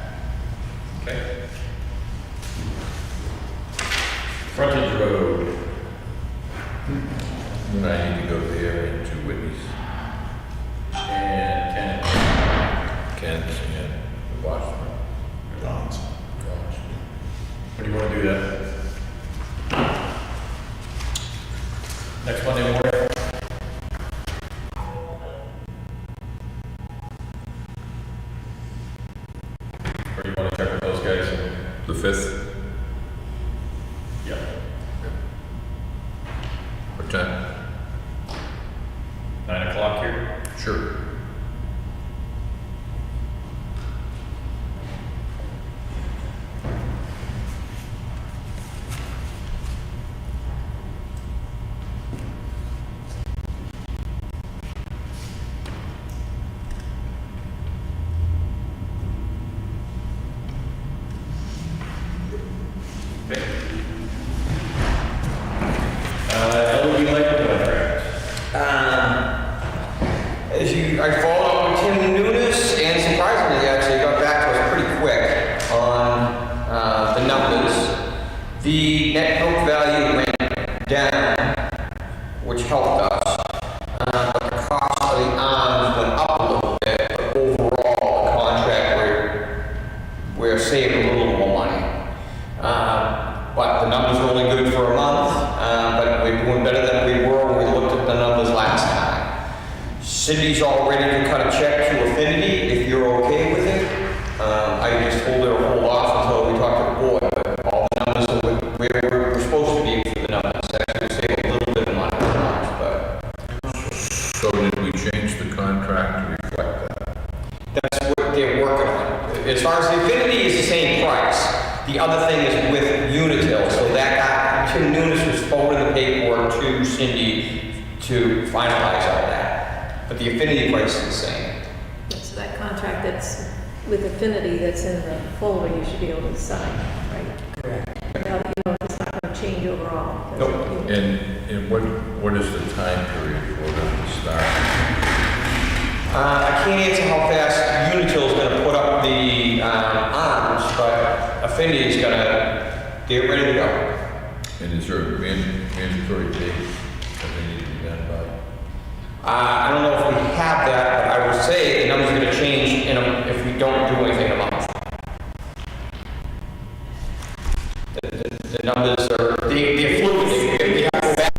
Okay. Frontage road. And I need to go there and to Whitney's, And Ken's, and the Washington. Don's. when do you want to do that? Next Monday morning? Or do you want to check with those guys? The 5th, Yeah. what time? 9 o'clock here? Sure. Okay. LED light contract. I followed up with Tim Nunes, and surprisingly, actually, got back to us pretty quick on the numbers. The net book value went down, which helped us. But the cost of the arms went up a little bit, but overall, the contract, we're saving a little more money. But the numbers are only good for a month, but we're doing better than we were when we looked at the numbers last time. Cindy's all ready to cut a check to Affinity, if you're okay with it. I just told her to hold off until we talk to the board, but all the numbers are where we're supposed to be for the numbers. Actually, save a little bit of money per month, but So did we change the contract to reflect that? that's what they're working on. As far as the Affinity is the same price. The other thing is with Unitil, so that to Cindy to finalize all that. But the affinity price is the same. So that contract that's with Affinity that's in the folder, you should be able to sign, right? Correct. Without, it's not going to change overall. Nope. And what is the time period for them to start? I can't answer how fast Unitil is going to put up the arms, but Affinity is going to get ready to go. And is there a mandatory date that they need to be done by? I don't know if we have that, but I would say the number's going to change if we don't do anything in a month. The numbers are, they're fluid. We have to go back.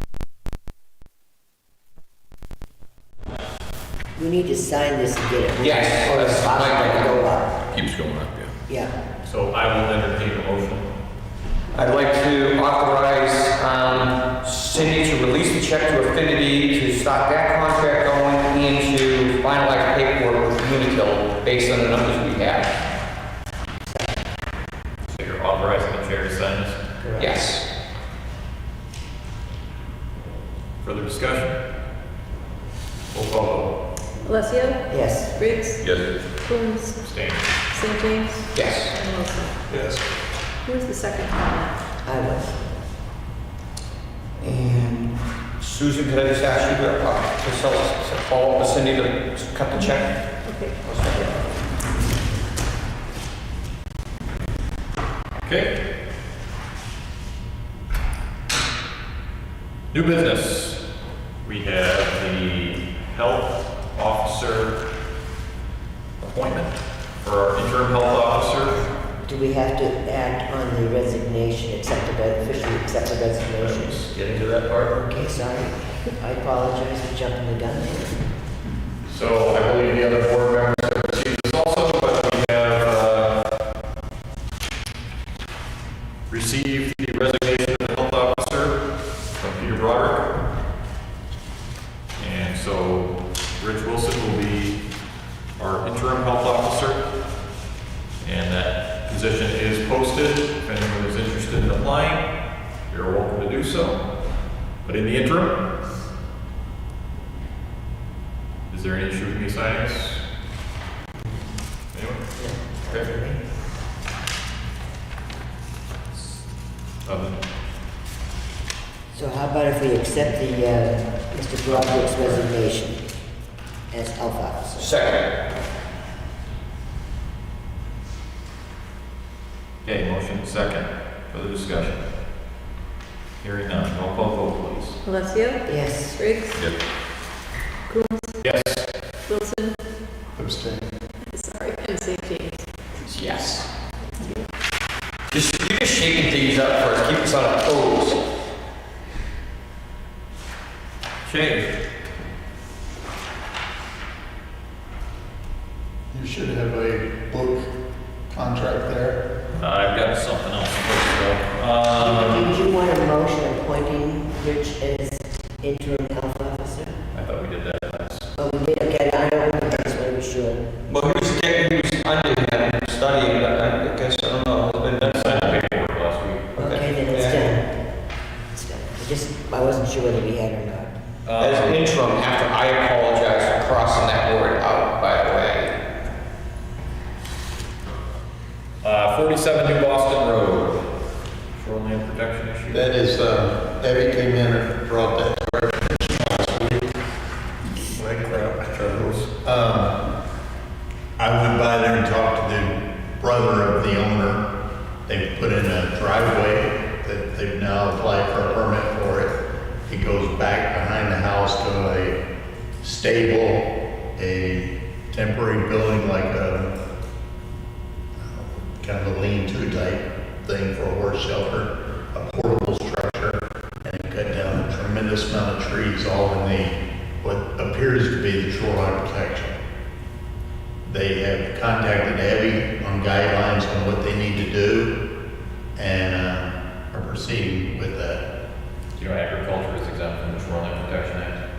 We need to sign this and get it. Yes, Or it's that's possible my- to go up. Keeps going up, yeah. Yeah. So I will entertain a motion. I'd like to authorize Cindy to release the check to Affinity to start that contract going and to finalize paperwork with Unitil based on the numbers we have. So you're authorizing the chair to sign this? Yes. Further discussion? Roll call vote. Alessio? Yes. Briggs? Yes. Coombs? Abstain. St. James? Yes. And Wilson? Yes. Who was the second comment? I was. And Susan, could I just ask you to follow up with Cindy to cut the check? Okay. Okay. New business. We have the health officer appointment for our interim health officer. Do we have to act on the resignation, officially accept the resignation? Getting to that part. Okay, sorry. I apologize for jumping the gun there. So I believe the other board members have received this also, but we have received the resignation of the health officer from Peter Broderick. And so Rich Wilson will be our interim health officer. And that position is posted. If anyone is interested in applying, you're welcome to do so. But in the interim, is there any issue with me signing this? Anyone? Okay. So how about if we accept the, Mr. Broderick's resignation as health officer? Second. Okay, motion second. Further discussion? Hearing none. Roll call vote, please. Alessio? Yes. Briggs? Yes. Coombs? Yes. Wilson? Abstain. Sorry, and St. James. Yes. You're just shaking things up for us, keep us on our toes. Shane? You should have a book contract there. I've got something else first, though. Did you want a motion appointing Rich as interim health officer? I thought we did that last. Oh, we did, okay, I don't know, I just want to be sure. Well, he was under him studying, but I guess, I don't know, it's been done. Signed the paperwork last week. Okay, then it's done. It's done. I wasn't sure whether we had or not. As an interim, after I apologize for crossing that word out, by the way. 47 New Boston Road. Shoreline protection issue. That is, Abby came in and brought that to our attention last week. Like crap, Charles. I went by there and talked to the brother of the owner. They've put in a driveway that they've now applied for a permit for it. It goes back behind the house to a stable, a temporary building like a kind of a lean-to type thing for a horse shelter, a portable structure, and it cut down a tremendous amount of trees all in the, what appears to be the shoreline protection. They have contacted Abby on guidelines on what they need to do and are proceeding with that. Do you know agriculture is exempt from the Shoreline Protection Act?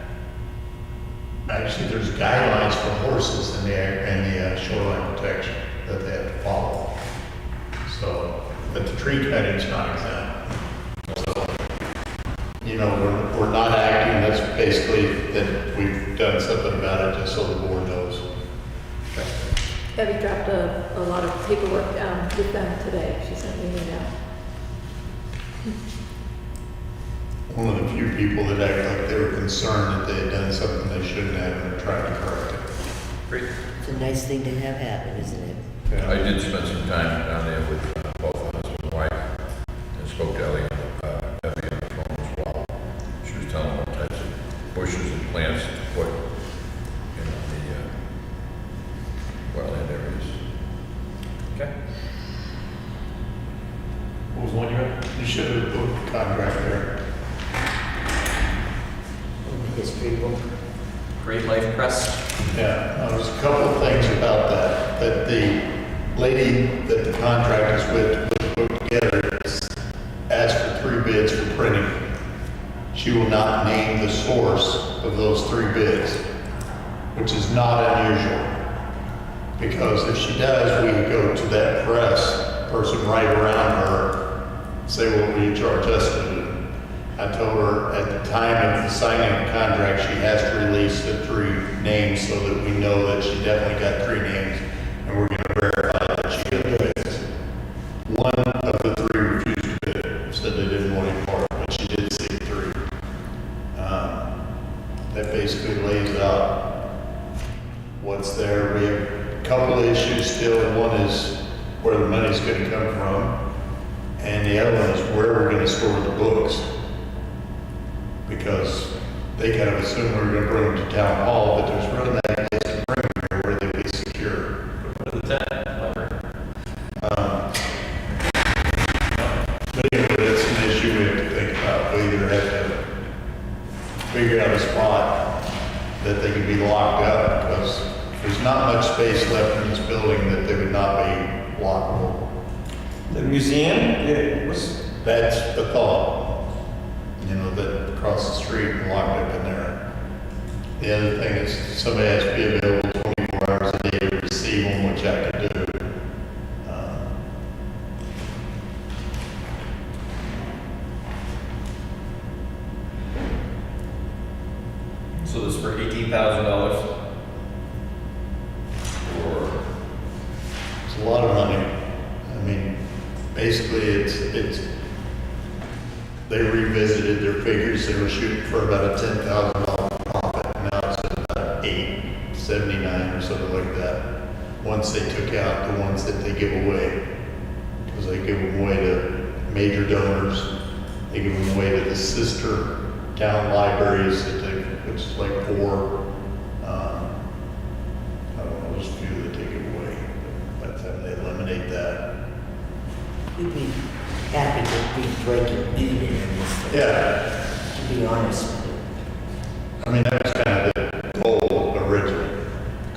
Actually, there's guidelines for horses in the shoreline protection that they have to follow. So, but the tree cutting's not exempt. So, you we're not acting, that's basically that we've done something about it, just so the board knows. Debbie dropped a lot of paperwork down with them today. She sent me an email. One of the few people that act like they were concerned that they had done something they shouldn't have and are trying to correct it. Great. It's a nice thing to have happen, isn't it? I did spend some time down there with both the husband and wife, and spoke to Ellie on the phone as well. She was telling what types of bushes and plants to put in the wetland areas. Okay. What was the one you had? You should have put the contract there. In the history book. Great Life Crest. Yeah, there's a couple of things about that the lady that the contract is with to put the book together asked for 3 bids for printing. She will not name the source of those 3 bids, which is not unusual. Because if she does, we can go to that press person right around her, say, what will you charge us to do? I told her at the time of the signing of the contract, she has to release the 3 names so that we know that she definitely got 3 names, and we're going to verify that she got the bids. One of the 3 refused to bid, said they didn't want any part, but she did see 3. That basically lays out what's there. We have a couple of issues still. One is where the money's going to come from, and the other one is where we're going to store the books. Because they kind of assume we're going to bring them to town hall, but there's really not a place to bring them here where they'd be secure. But But anyway, that's an issue we have to think about. We either have to figure out a spot that they can be locked up, because there's not much space left in this building that they would not be lockable. The museum, That's the thought. That across the street and locked up in there. The other thing is somebody has to be available 24 hours a day to receive them, which I can do. So this is for $18,000. It's a lot of money. I mean, basically they revisited their figures. They were shooting for about a $10,000 profit. Now it's at about $879 or something like that. Once they took out the ones that they give away, because they give them away to major donors, they give them away to the sister town libraries, which is like 4. I don't know, there's a few that they give away. By the time they eliminate that. We'd be happy to be breaking even in this thing. Yeah. To be honest with you. I mean, that was kind of the goal originally.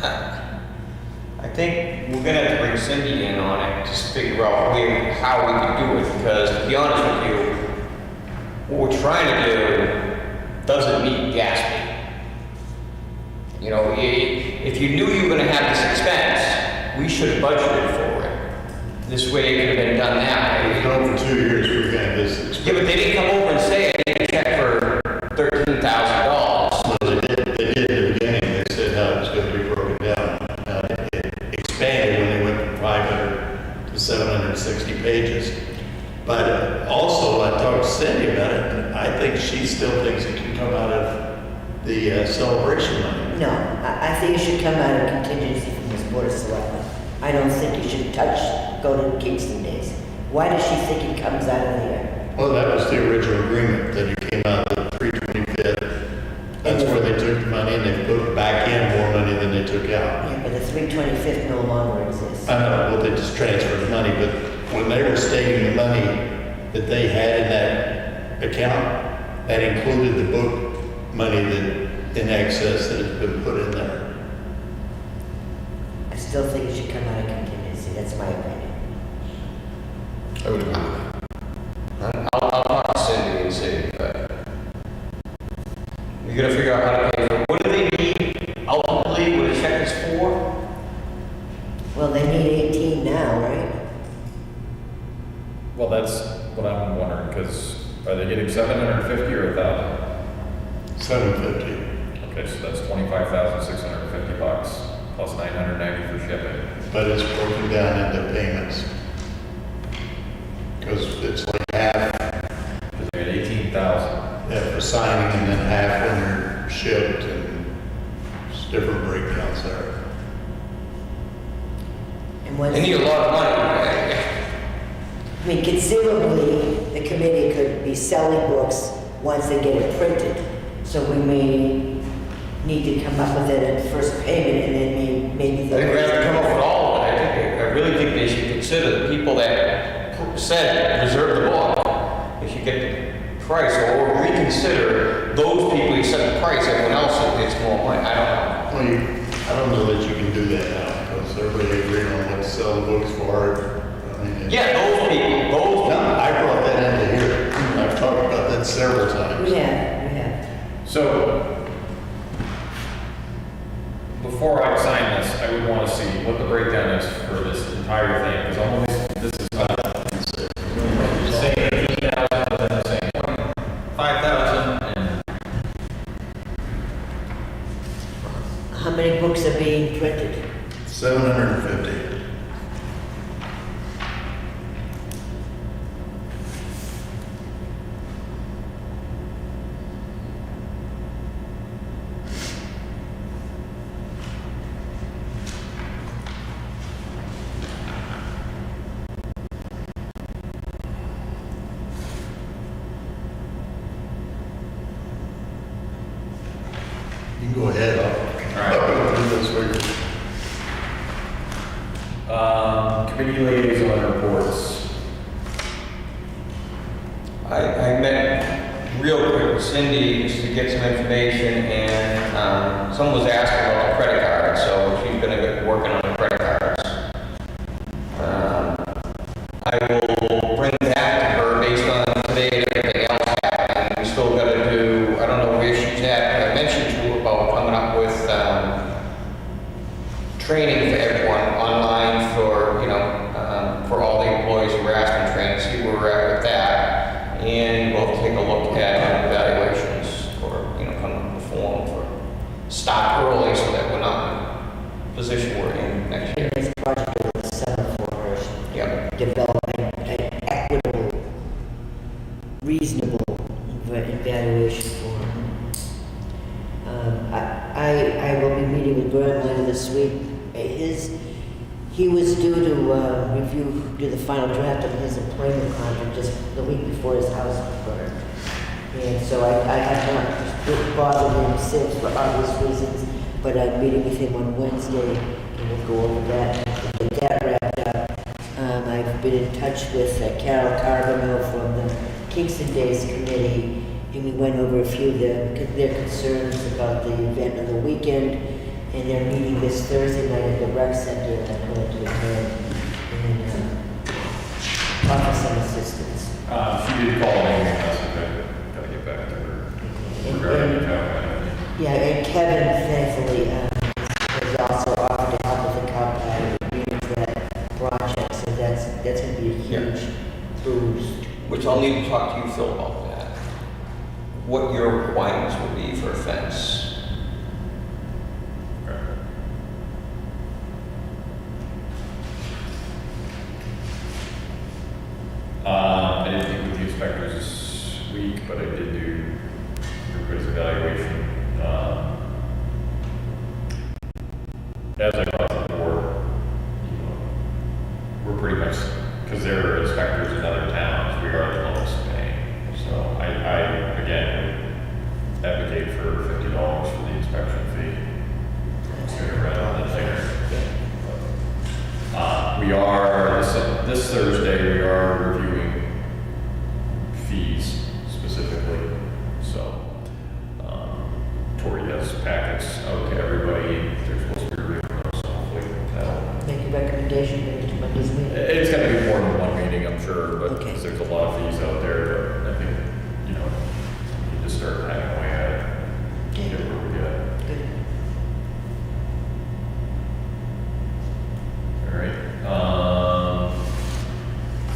I think we're gonna have to bring Cindy in on it, just to figure out how we can do it, because to be honest with you, what we're trying to do doesn't meet Gatsby. If you knew you were gonna have this expense, we should have budgeted for it. This way it could have been done that way. We've known for 2 years we've had this expense. Yeah, but they didn't come over and say, I need a check for $13,000. Well, they did in the beginning. They said how it was going to be broken down. It expanded when they went from 500 to 760 pages. But also, I talked to Cindy about it, and I think she still thinks it can come out of the celebration money. No, I think it should come out of contingency from this Board of Selectmen. I don't think it should go to Kingston days. Why does she think it comes out of there? Well, that was the original agreement, that it came out of the 325th. That's where they took the money, and they put back in more money than they took out. Yeah, but the 325th no longer exists. I know, well, they just transferred the money, but when they were stating the money that they had in that account, that included the book money that in excess that has been put in there. I still think it should come out of contingency. That's my opinion. I would agree with that. I'll talk to Cindy and see, but we gotta figure out how to pay for it. What do they need ultimately, what the check is for? Well, they need 18 now, right? Well, that's what I'm wondering, because Are they getting 750 or 1,000? 750. Okay, so that's 25,650 bucks plus 990 for shipping. But it's broken down into payments. Because it's like half, Because they had 18,000. yeah, for signing and then half when they're shipped and it's different breakdowns there. And once, They need a lot of money. I mean, conceivably, the committee could be selling books once they get it printed. So we may need to come up with it at first payment and then maybe I think we have to come up with all of it. I really think they should consider the people that said reserve the book. They should get the price or reconsider those people who set the price. Everyone else gets more money. I don't know. Well, I don't know that you can do that now because everybody agreed on what to sell the books for. I mean, Yeah, those people. No, I brought that into here. I've talked about that several times. we have. So, before I sign this, I would want to see what the breakdown is for this entire thing, because almost this is not saying 18,000, but then they're saying 5,000, and How many books are being printed? 750. You can go ahead. I'll go through this with you. committee liaison reports. I met real quick with Cindy just to get some information, and someone was asking about the credit card, so she's going to get working on the credit cards. I will bring that to her based on today and everything else happening. We still got to do, I don't know where she's at, but I mentioned to her about coming up with training for everyone online for, for all the employees who were asking training, see where we're at with that. And we'll take a look at evaluations or, come up with a form for stop early so that we're not in the position we're in next year. And this project is set up for Yep. developing an equitable, reasonable evaluation form. I will be meeting with Graham later this week. He was due to do the final draft of his employment contract just the week before his house was burned. And so I have not bothered him since for obvious reasons, but I'm meeting with him on Wednesday and we'll go over that and get that wrapped up. I've been in touch with Carol Carbonell from the Kingston Days Committee, and we went over a few of their concerns about the event of the weekend, and they're meeting this Thursday night at the rec center, and I'm going to attend and offer some assistance. She did call me, I gotta get back to her regarding the town. Yeah, and Kevin, thankfully, has also offered to help with the capital that project, so that's going to be a huge boost. Which I'll need to talk to you, Phil, about that. What your requirements would be for a fence. I didn't meet with the inspectors this week, but I did do everybody's evaluation. As I got to the board, we're pretty much, because they're inspectors in other towns, we are the lowest paying. So I again, would advocate for $50 for the inspection fee. Sooner rather than later. We are, this Thursday, we are reviewing fees specifically. So, Tori has packets out to everybody. They're supposed to be reviewing those, so hopefully that'll. Make a recommendation maybe to Monday's meeting. It's gonna be more than one meeting, I'm sure, but Okay. because there's a lot of fees out there, but I think, you just start hacking away at it. Get where we get. Good. All right.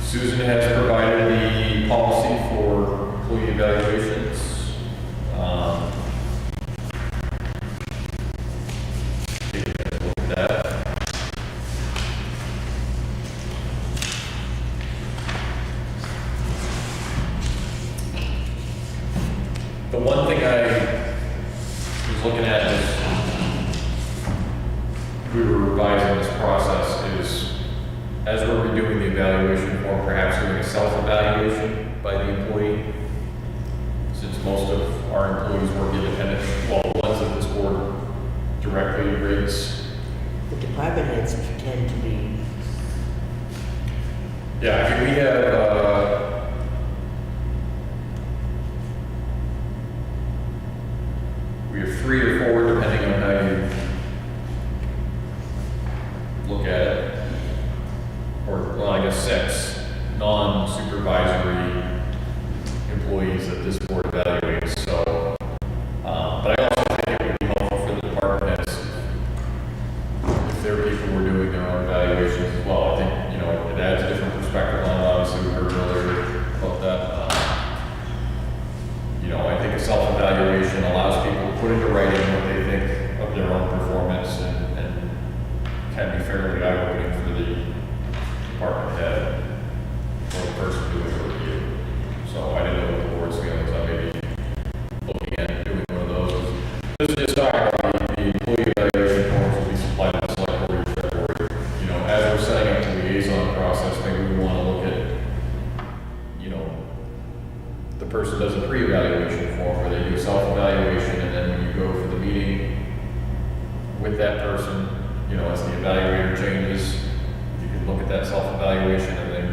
Susan has provided the policy for employee evaluations. Take a look at that. The one thing I was looking at is we were revising this process is as we're redoing the evaluation form, perhaps doing a self-evaluation by the employee. Since most of our employees work independent, well, the ones that this board directly rates. The department heads pretend to be, Yeah, I mean, we have 3 or 4, depending on how you look at it. Or, well, I guess 6 non-supervisory employees that this board evaluates. So, but I also think it would be helpful for the department heads if there are people who are doing their own evaluations as well. I think, you know, it adds a different perspective on it. Obviously, we heard earlier about that. You know, I think a self-evaluation allows people to put into writing what they think of their own performance and can be fairly eye-opening for the department head or the person doing the review. So I didn't know what the board's feelings on maybe looking at doing one of those. This is just talking about the employee evaluation forms will be supplied to the select board in February. You know, as we're setting up the liaison process, maybe we want to look at, you know, the person does a pre-evaluation form where they do a self-evaluation, and then when you go for the meeting with that person, you know, as the evaluator changes, you can look at that self-evaluation, and then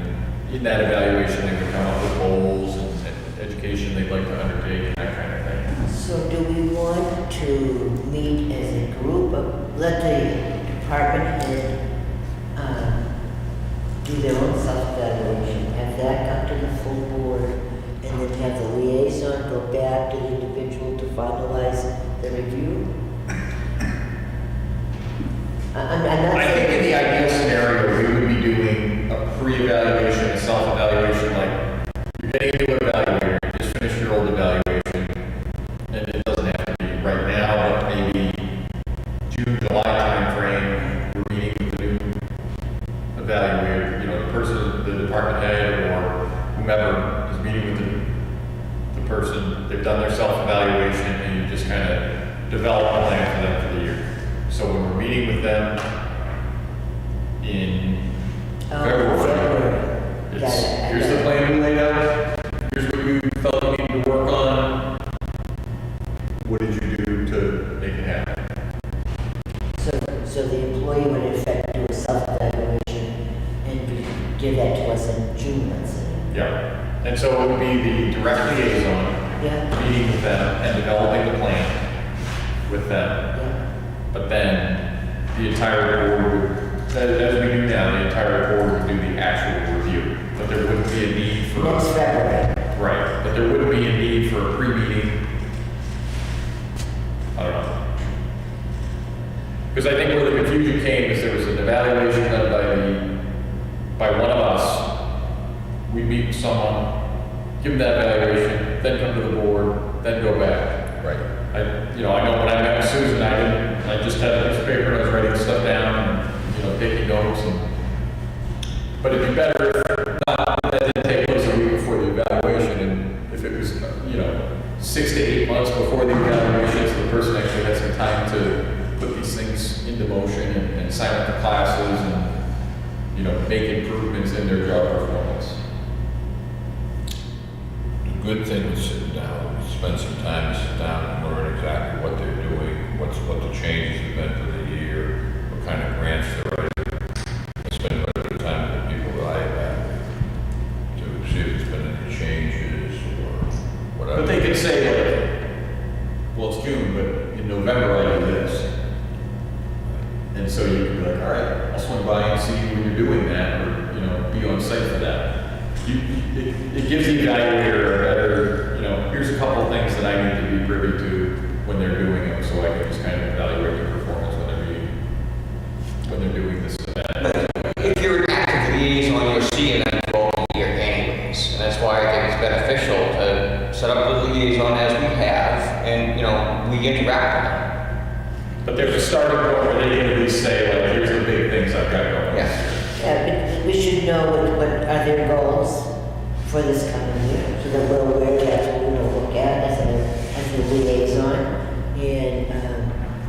in that evaluation, they would come up with goals and education they'd like to undertake and that kind of thing. so do we want to meet as a group of, let the department head do their own self-evaluation, have that come to the full board, and then have the liaison go back to the individual to finalize the review? I'm not I think in saying. the ideal scenario, we would be doing a pre-evaluation, a self-evaluation, like you're getting into an evaluator, you just finished your old evaluation, and it doesn't have to be right now, but maybe June, July timeframe, we're meeting with the new evaluator, you know, the person, the department head, or whomever is meeting with the person, they've done their self-evaluation, and you just kind of develop a plan for them for the year. So when we're meeting with them in February, it's, here's the plan we laid out, here's what you felt you needed to work on, what did you do to make it happen? So the employee would in fact do a self-evaluation and give that to us in June, let's say. Yeah, and so it would be the direct liaison, Yeah, meeting with them and developing the plan with them. yeah. But then the entire board would, as we do now, the entire board would do the actual review. But there wouldn't be a need for. Next February. Right, but there wouldn't be a need for a pre-meeting. I don't know. Because I think where the confusion came is there was an evaluation done by one of us. We'd meet with someone, give them that evaluation, then come to the board, then go back. Right. I know when I met with Susan, I just had a piece of paper and I was writing stuff down and, you know, taking notes but it'd be better if not, that didn't take place a week before the evaluation, and if it was, 6 to 8 months before the evaluation, so the person actually had some time to put these things into motion and sign up for classes and, make improvements in their job performance. The good thing is sit down, spend some time to sit down and learn exactly what they're doing, what the changes have been for the year, what kind of grants they're writing. I spend quite a bit of time with the people that I evaluate to see if there's been any changes or whatever. But they could say, well, it's June, but in November I do this. And so you could be like, all right, I'll swing by and see when you're doing that, or, be on site for that. It gives the evaluator a better, here's a couple of things that I need to be privy to when they're doing them, so I can just kind of evaluate their performance when they're doing this event. If you're an active liaison, you're seeing them throughout the year anyways. And that's why I think it's beneficial to set up the liaison as we have, and, you know, we interact with them. But there's a starting point where they can at least say, like, here's the big things I've got going. Yeah. Yeah, but we should know what are their goals for this coming year, so that we're aware that's what we will look at as a liaison,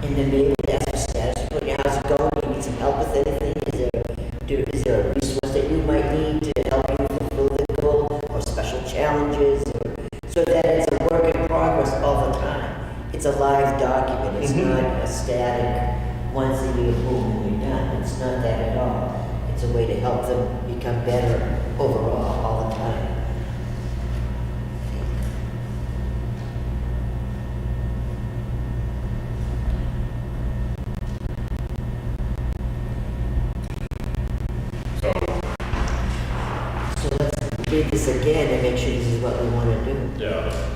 and then be able to ask for status report. How's it going? Do you need some help with anything? Is there a resource that you might need to help you fulfill the goal, or special challenges, so that it's a work in progress all the time. It's a live document. It's not a static once a year, boom, and you're done. It's not that at all. It's a way to help them become better overall all the time. So let's read this again and make sure this is what we want to do. Yeah.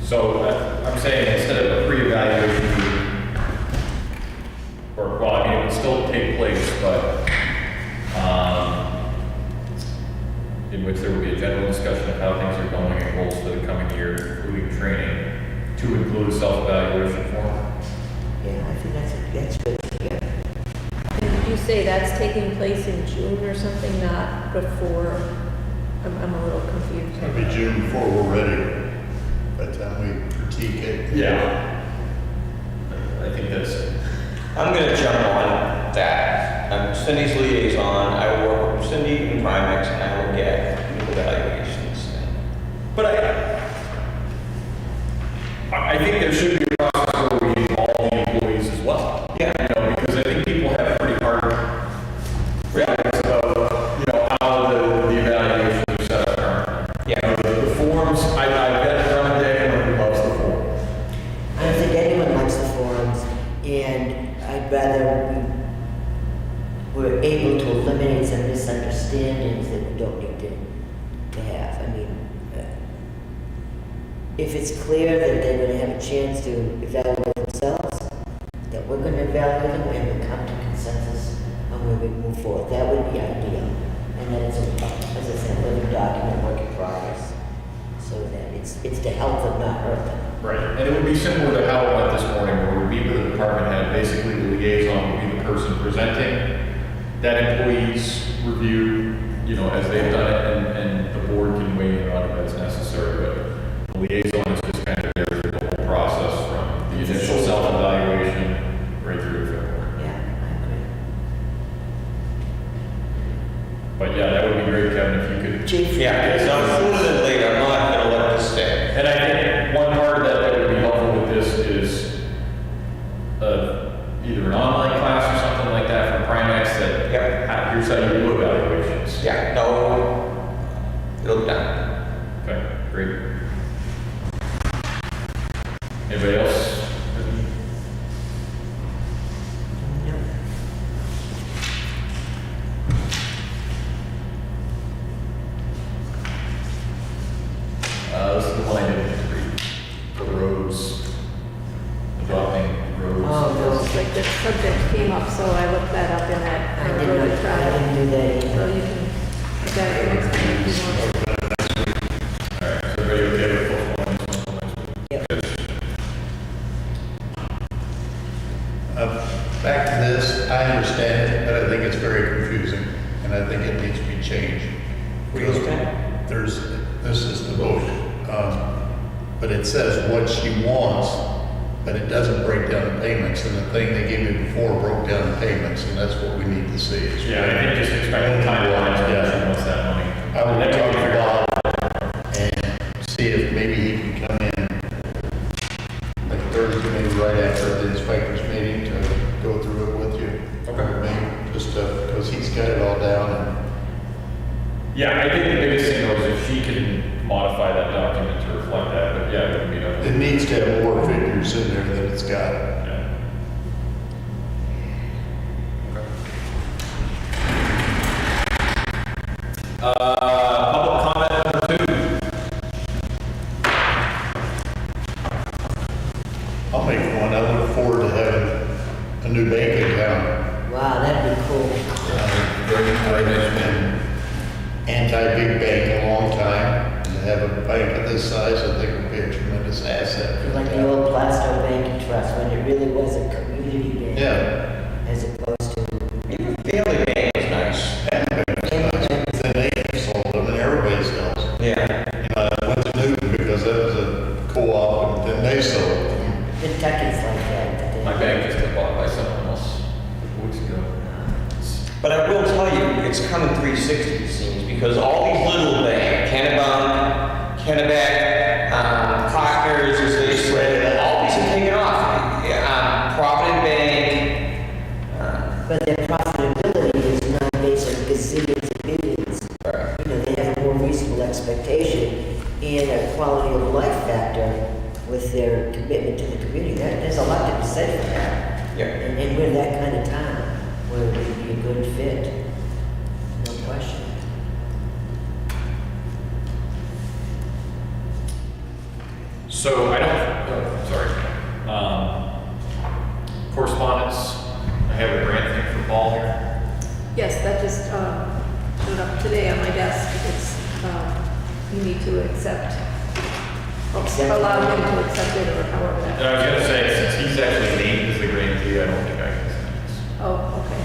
So I'm saying instead of a pre-evaluation meeting, or, well, I mean, it would still take place, but in which there will be a general discussion of how things are going and goals for the coming year, including training, to include a self-evaluation form. Yeah, I think that's good. Yeah. And did you say that's taking place in June or something, not before? I'm a little confused. It'll be June before we're ready. By the time we critique it. Yeah. I think that's, I'm gonna jump on that. I'm Cindy's liaison. I will work with Cindy and Primex, and I will get new evaluations. but I think there should be a process where we involve the employees as well. Yeah. You know, because I think people have pretty hard feelings about, you know, how the evaluations are set up currently. Yeah. You know, the forms, I bet Ron Day loves the form. I don't think anyone likes the forums, and I'd rather we're able to eliminate some misunderstandings that we don't need to have. I mean, if it's clear that they're going to have a chance to evaluate themselves, that we're going to evaluate them and we come to consensus on where we move forward, that would be ideal. And then it's, as I said, a living document, work in progress, so that it's to help them, not hurt them. Right. And it would be similar to how it went this morning, where we meet with the department head, basically the liaison would be the person presenting, that employees review, you know, as they've done it, and the board can weigh in on it as necessary, but the liaison is just kind of there through the whole process, from the initial self-evaluation right through to February. Yeah, I agree. But yeah, that would be great, Kevin, if you could. Chief? Yeah, it's not sooner than later. I'm not gonna let this stay. And I think one part of that would be helpful with this is either an online class or something like that from Primex that, here's how you do evaluations. Yeah, no, it'll be done. Okay, great. Anybody else? No. This is the line of for the roads, adopting roads. Oh, no. It's like the subject came up, so I looked that up in that. I didn't do that So either. you can, put that next time if you want. All right, so everybody okay with postponing this one till next week? Yep. Back to this, I understand it, but I think it's very confusing, and I think it needs to be changed. What do you think? This is the vote, but it says what she wants, but it doesn't break down the payments, and the thing they gave me before broke down the payments, and that's what we need to see. is- Yeah, I think just expect the timelines, yeah, what's that money? I will Then we talk can to figure out. Bob and see if maybe he can come in like Thursday, maybe right after the inspector's meeting to go through it with you. Okay. Maybe just because he's got it all down and Yeah, I think the biggest thing though is if she can modify that document to reflect that, but yeah, it would be it needs to have more figures in there than it's got. Yeah. Public comment number 2. I'll make one. I look forward to having a new bank account. Wow, that'd be cool. I've been anti-big bank a long time, and to have a bank of this size, I think would be a tremendous asset. for the Like the town. old Plastow Bank and Trust, when it really was a community bank. Yeah. As opposed to. Even Family Bank was nice. Then they sold them and everybody sells. Yeah. You know, I went to Newton because that was a co-op and then they sold them. Kentucky's like that. My bank just got bought by someone else a couple weeks ago. But I will tell you, it's coming 360 it seems, because all these little banks, Kennebec, Proctor's, as they spread, all these have taken off. Provident Bank, But their profitability is not based on gazillions and billions. You know, they have a more reasonable expectation and a quality of life factor with their commitment to the community. There's a lot to be said for that. yeah. And we're that kind of town where it would be a good fit. No question. So I don't, sorry. Correspondence, I have a grant thing for Paul here. Yes, that just showed up today on my desk. It's, you need to accept, allow him to accept it or however And that. I was gonna say, since he's actually named as the grantee, I don't think I can send this. Oh, okay.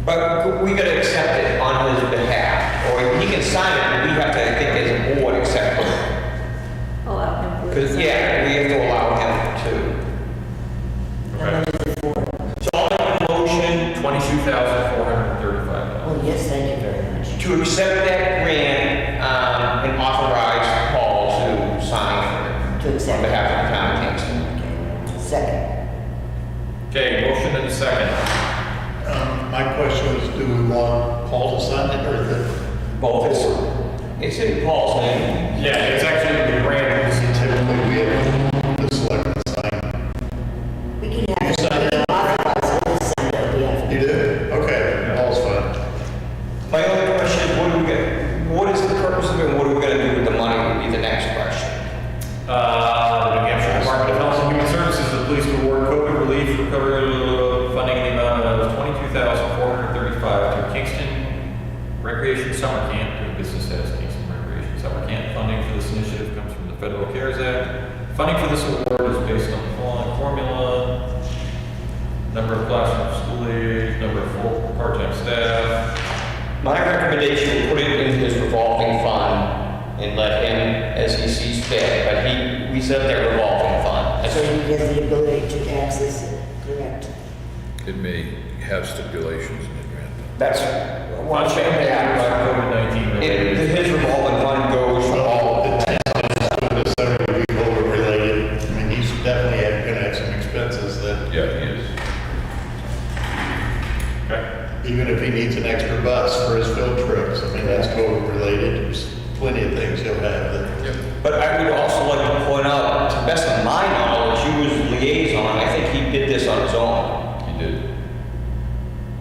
But we gotta accept it on his behalf, or he can sign it, but we have to, I think, as a board, accept it. Allow him to. Because, yeah, we have to allow him to. Okay. So I'll make a motion $22,435. Oh, yes, thank you very much. to accept that grant, and authorize Paul to sign To for it accept. on behalf of the town of Kingston. Okay. Second. Okay, motion and a second. My question was, do we want Paul to sign it or the? Both. It's in Paul's name. Yeah, it's actually the grant. Typically, we have the selectmen sign. We can have it authorized and signed on behalf of. You do? Okay, Paul's fine. My only question is, what is the purpose of it, and what are we gonna do with the money, would be the next question. The New Hampshire Department of Health and Human Services, the police to award COVID relief recovery funding in the amount of $22,435 to Kingston Recreation Summer Camp, doing business as Kingston Recreation Summer Camp. Funding for this initiative comes from the Federal CARES Act. Funding for this award is based on the following formula: number of classroom school age, number of full part-time staff. My recommendation, we put it in his revolving fund and let him, as he sees fit, but we set up that revolving fund. So he has the ability to access it, correct? It may have stipulations in the grant. That's one thing that, COVID-19 but related. his revolving fund goes for all The town is going to be COVID related. I mean, he's definitely going to have some expenses that, Yeah, he is. Okay. even if he needs an extra bus for his field trips, I mean, that's COVID related. There's plenty of things he'll have that. Yep. But I would also like to point out, to the best of my knowledge, you was liaison, I think he did this on his own, He did.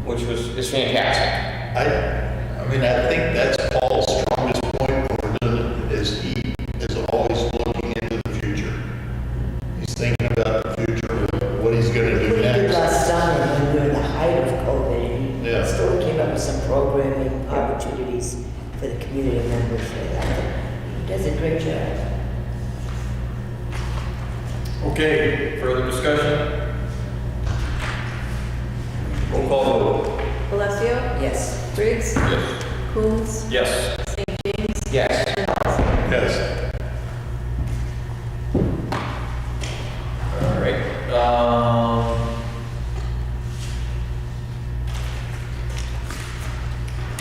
which is fantastic. I mean, I think that's Paul's strongest point when we're doing it, is he is always looking into the future. He's thinking about the future, what he's gonna do We did next. last summer when we were in the height of COVID, and he Yeah. still came up with some programming opportunities for the community members. He does a great job. Okay, further discussion? Roll call vote. Alessio? Yes. Briggs? Yes. Coombs? Yes. St. James? Yes. Yes. All right.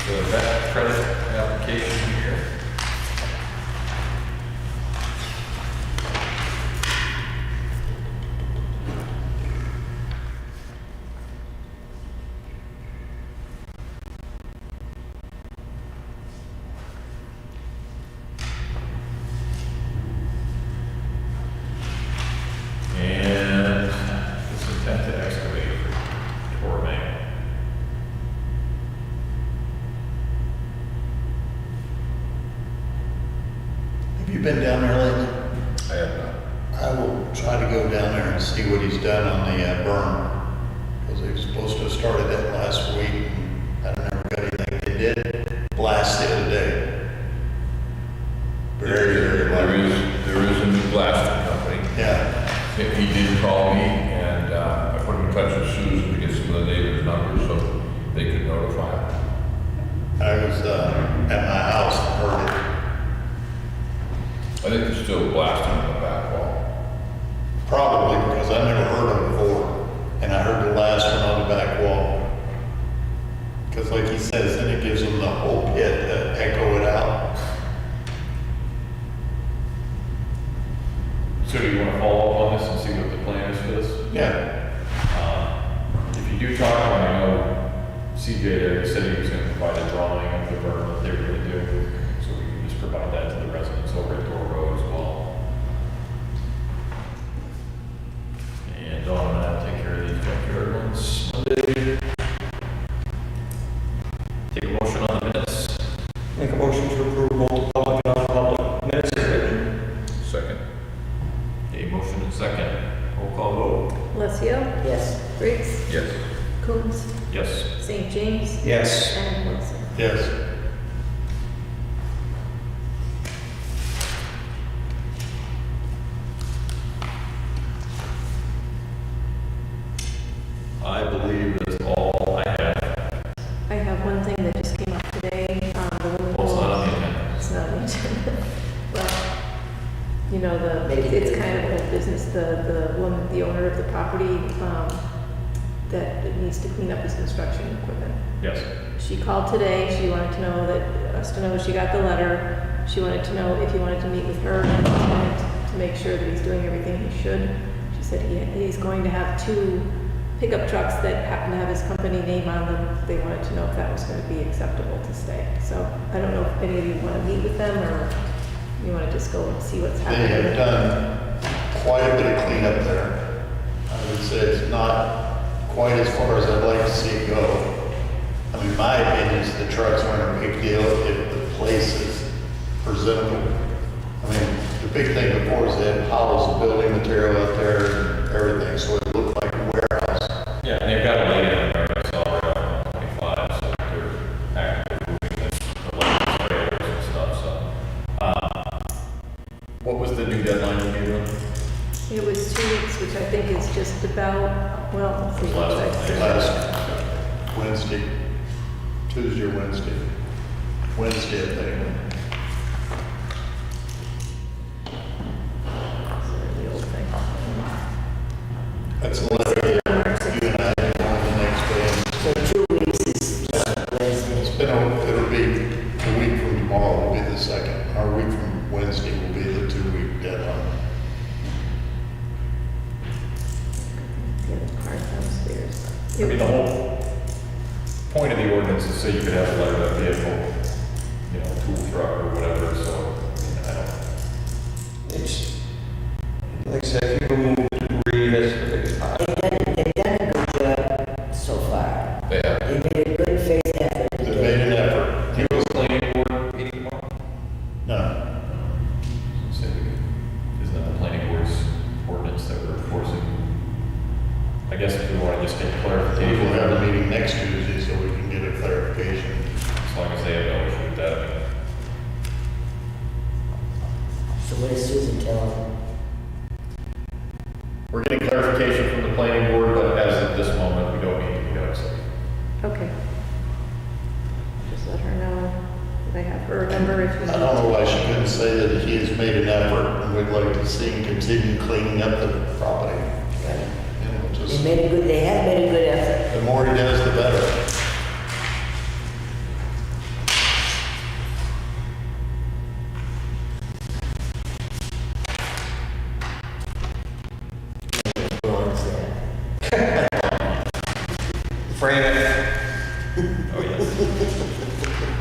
The vet credit application here. And this intent to excavate for Tormay. Have you been down there lately? I have not. I will try to go down there and see what he's done on the berm. Because they were supposed to have started that last week. And I never got anything. They did blast the other day. Very, very done at my house and heard it. I think they're still blasting on the back wall. Probably because I never heard them before, and I heard the last one on the back wall. Because like he says, then it gives them the whole pit to echo it out. So do you want to follow up on this and see what the plan is for this? Yeah. If you do talk to him, I know CJ there, he said he was going to provide a drawing of the berm that they were going to do, so we can just provide that to the residents over at Door Road as well. And Dawn and I will take care of these backyard ones Monday. Take a motion on the minutes. Make a motion to approve both public and non-public minutes as written. Second. A motion and second. Roll call vote. Alessio? Yes. Briggs? Yes. Coombs? Yes. St. James? Yes. And Wilson? Yes. I believe that's all I have. I have one thing that just came up today, the woman. Well, it's not on the agenda. It's not on the agenda. Well, you know, it's kind of old business, the woman, the owner of the property, that needs to clean up his construction equipment. Yes. She called today, she wanted to know us to know she got the letter. She wanted to know if he wanted to meet with her and the tenant to make sure that he's doing everything he should. She said he's going to have 2 pickup trucks that happen to have his company name on them. They wanted to know if that was going to be acceptable to stay. So I don't know if any of you want to meet with them or you want to just go and see what's They happening. have done quite a bit of cleanup there. I would say it's not quite as far as I'd like to see it go. I mean, my opinion is the trucks aren't a big deal if the place is presentable. I mean, the big thing before is they had piles of building material out there and everything, so it looked like a warehouse. Yeah, and they've got a lady in there that's already on 25, so they're actively moving the land trailers and stuff, so. What was the new deadline you gave them? It was 2 weeks, which I think is just about, well, let's see. Last Wednesday, Tuesday or Wednesday. Wednesday, I think. The old thing. That's the letter you and I had on the next day. So 2 weeks is Wednesday. It'll be a week from tomorrow will be the second, or a week from Wednesday will be the 2-week deadline. Get a car downstairs. I mean, the whole point of the ordinance is so you could have a lettered vehicle, you know, tool truck or whatever, so, I don't. It's, like I said, if you remove debris, that's the biggest part. They've done a good job so far. They have. They made a good faith effort to They do made it. an effort. Do you have a planning board meeting tomorrow? No. Say we could- Isn't that the planning board's ordinance that we're enforcing? I guess if we want to just get clarification. We'll have a meeting next Tuesday so we can get a clarification. As long as they have no issue with that, I mean. So what does Susan tell them? We're getting clarification from the planning board, but as of this moment, we don't need to be outside. Okay. Just let her know that I have her number if you need. I don't know why she couldn't say that he has made an effort and we'd like to see him continue cleaning up the property. You know, just, They have made a good effort. the more he does, the better. Ron's there. Frame it. Oh, yes.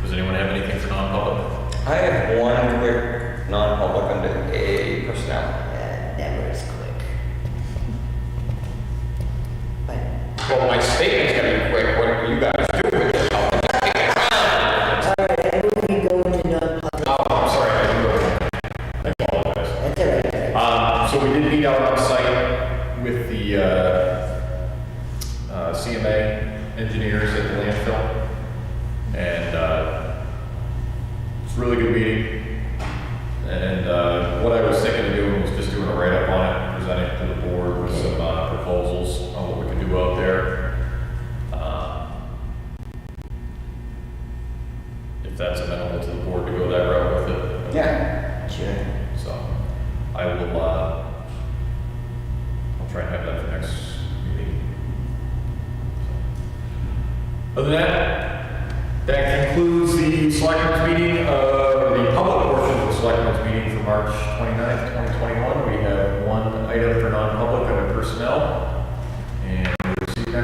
Does anyone have anything for non-public? I have one quick non-public under A personnel. Never is quick. But Well, my statement's gonna be quick. What do you guys do with it? all right, I move we go into non-public. Oh, I'm sorry, I do have I apologize. That's all right. So we did meet out on site with the CMA engineers at the landfill. And it's a really good meeting. And what I was thinking of doing was just doing a write-up on it, presenting it to the board with some proposals. if that's amenable to the board to go that route with it. Yeah. Sure. So, I will, I'll try and have that for next meeting. Other than that concludes the selectmen's meeting, the public portion of the selectmen's meeting for March 29th, 2021. We have one item for non-public under personnel.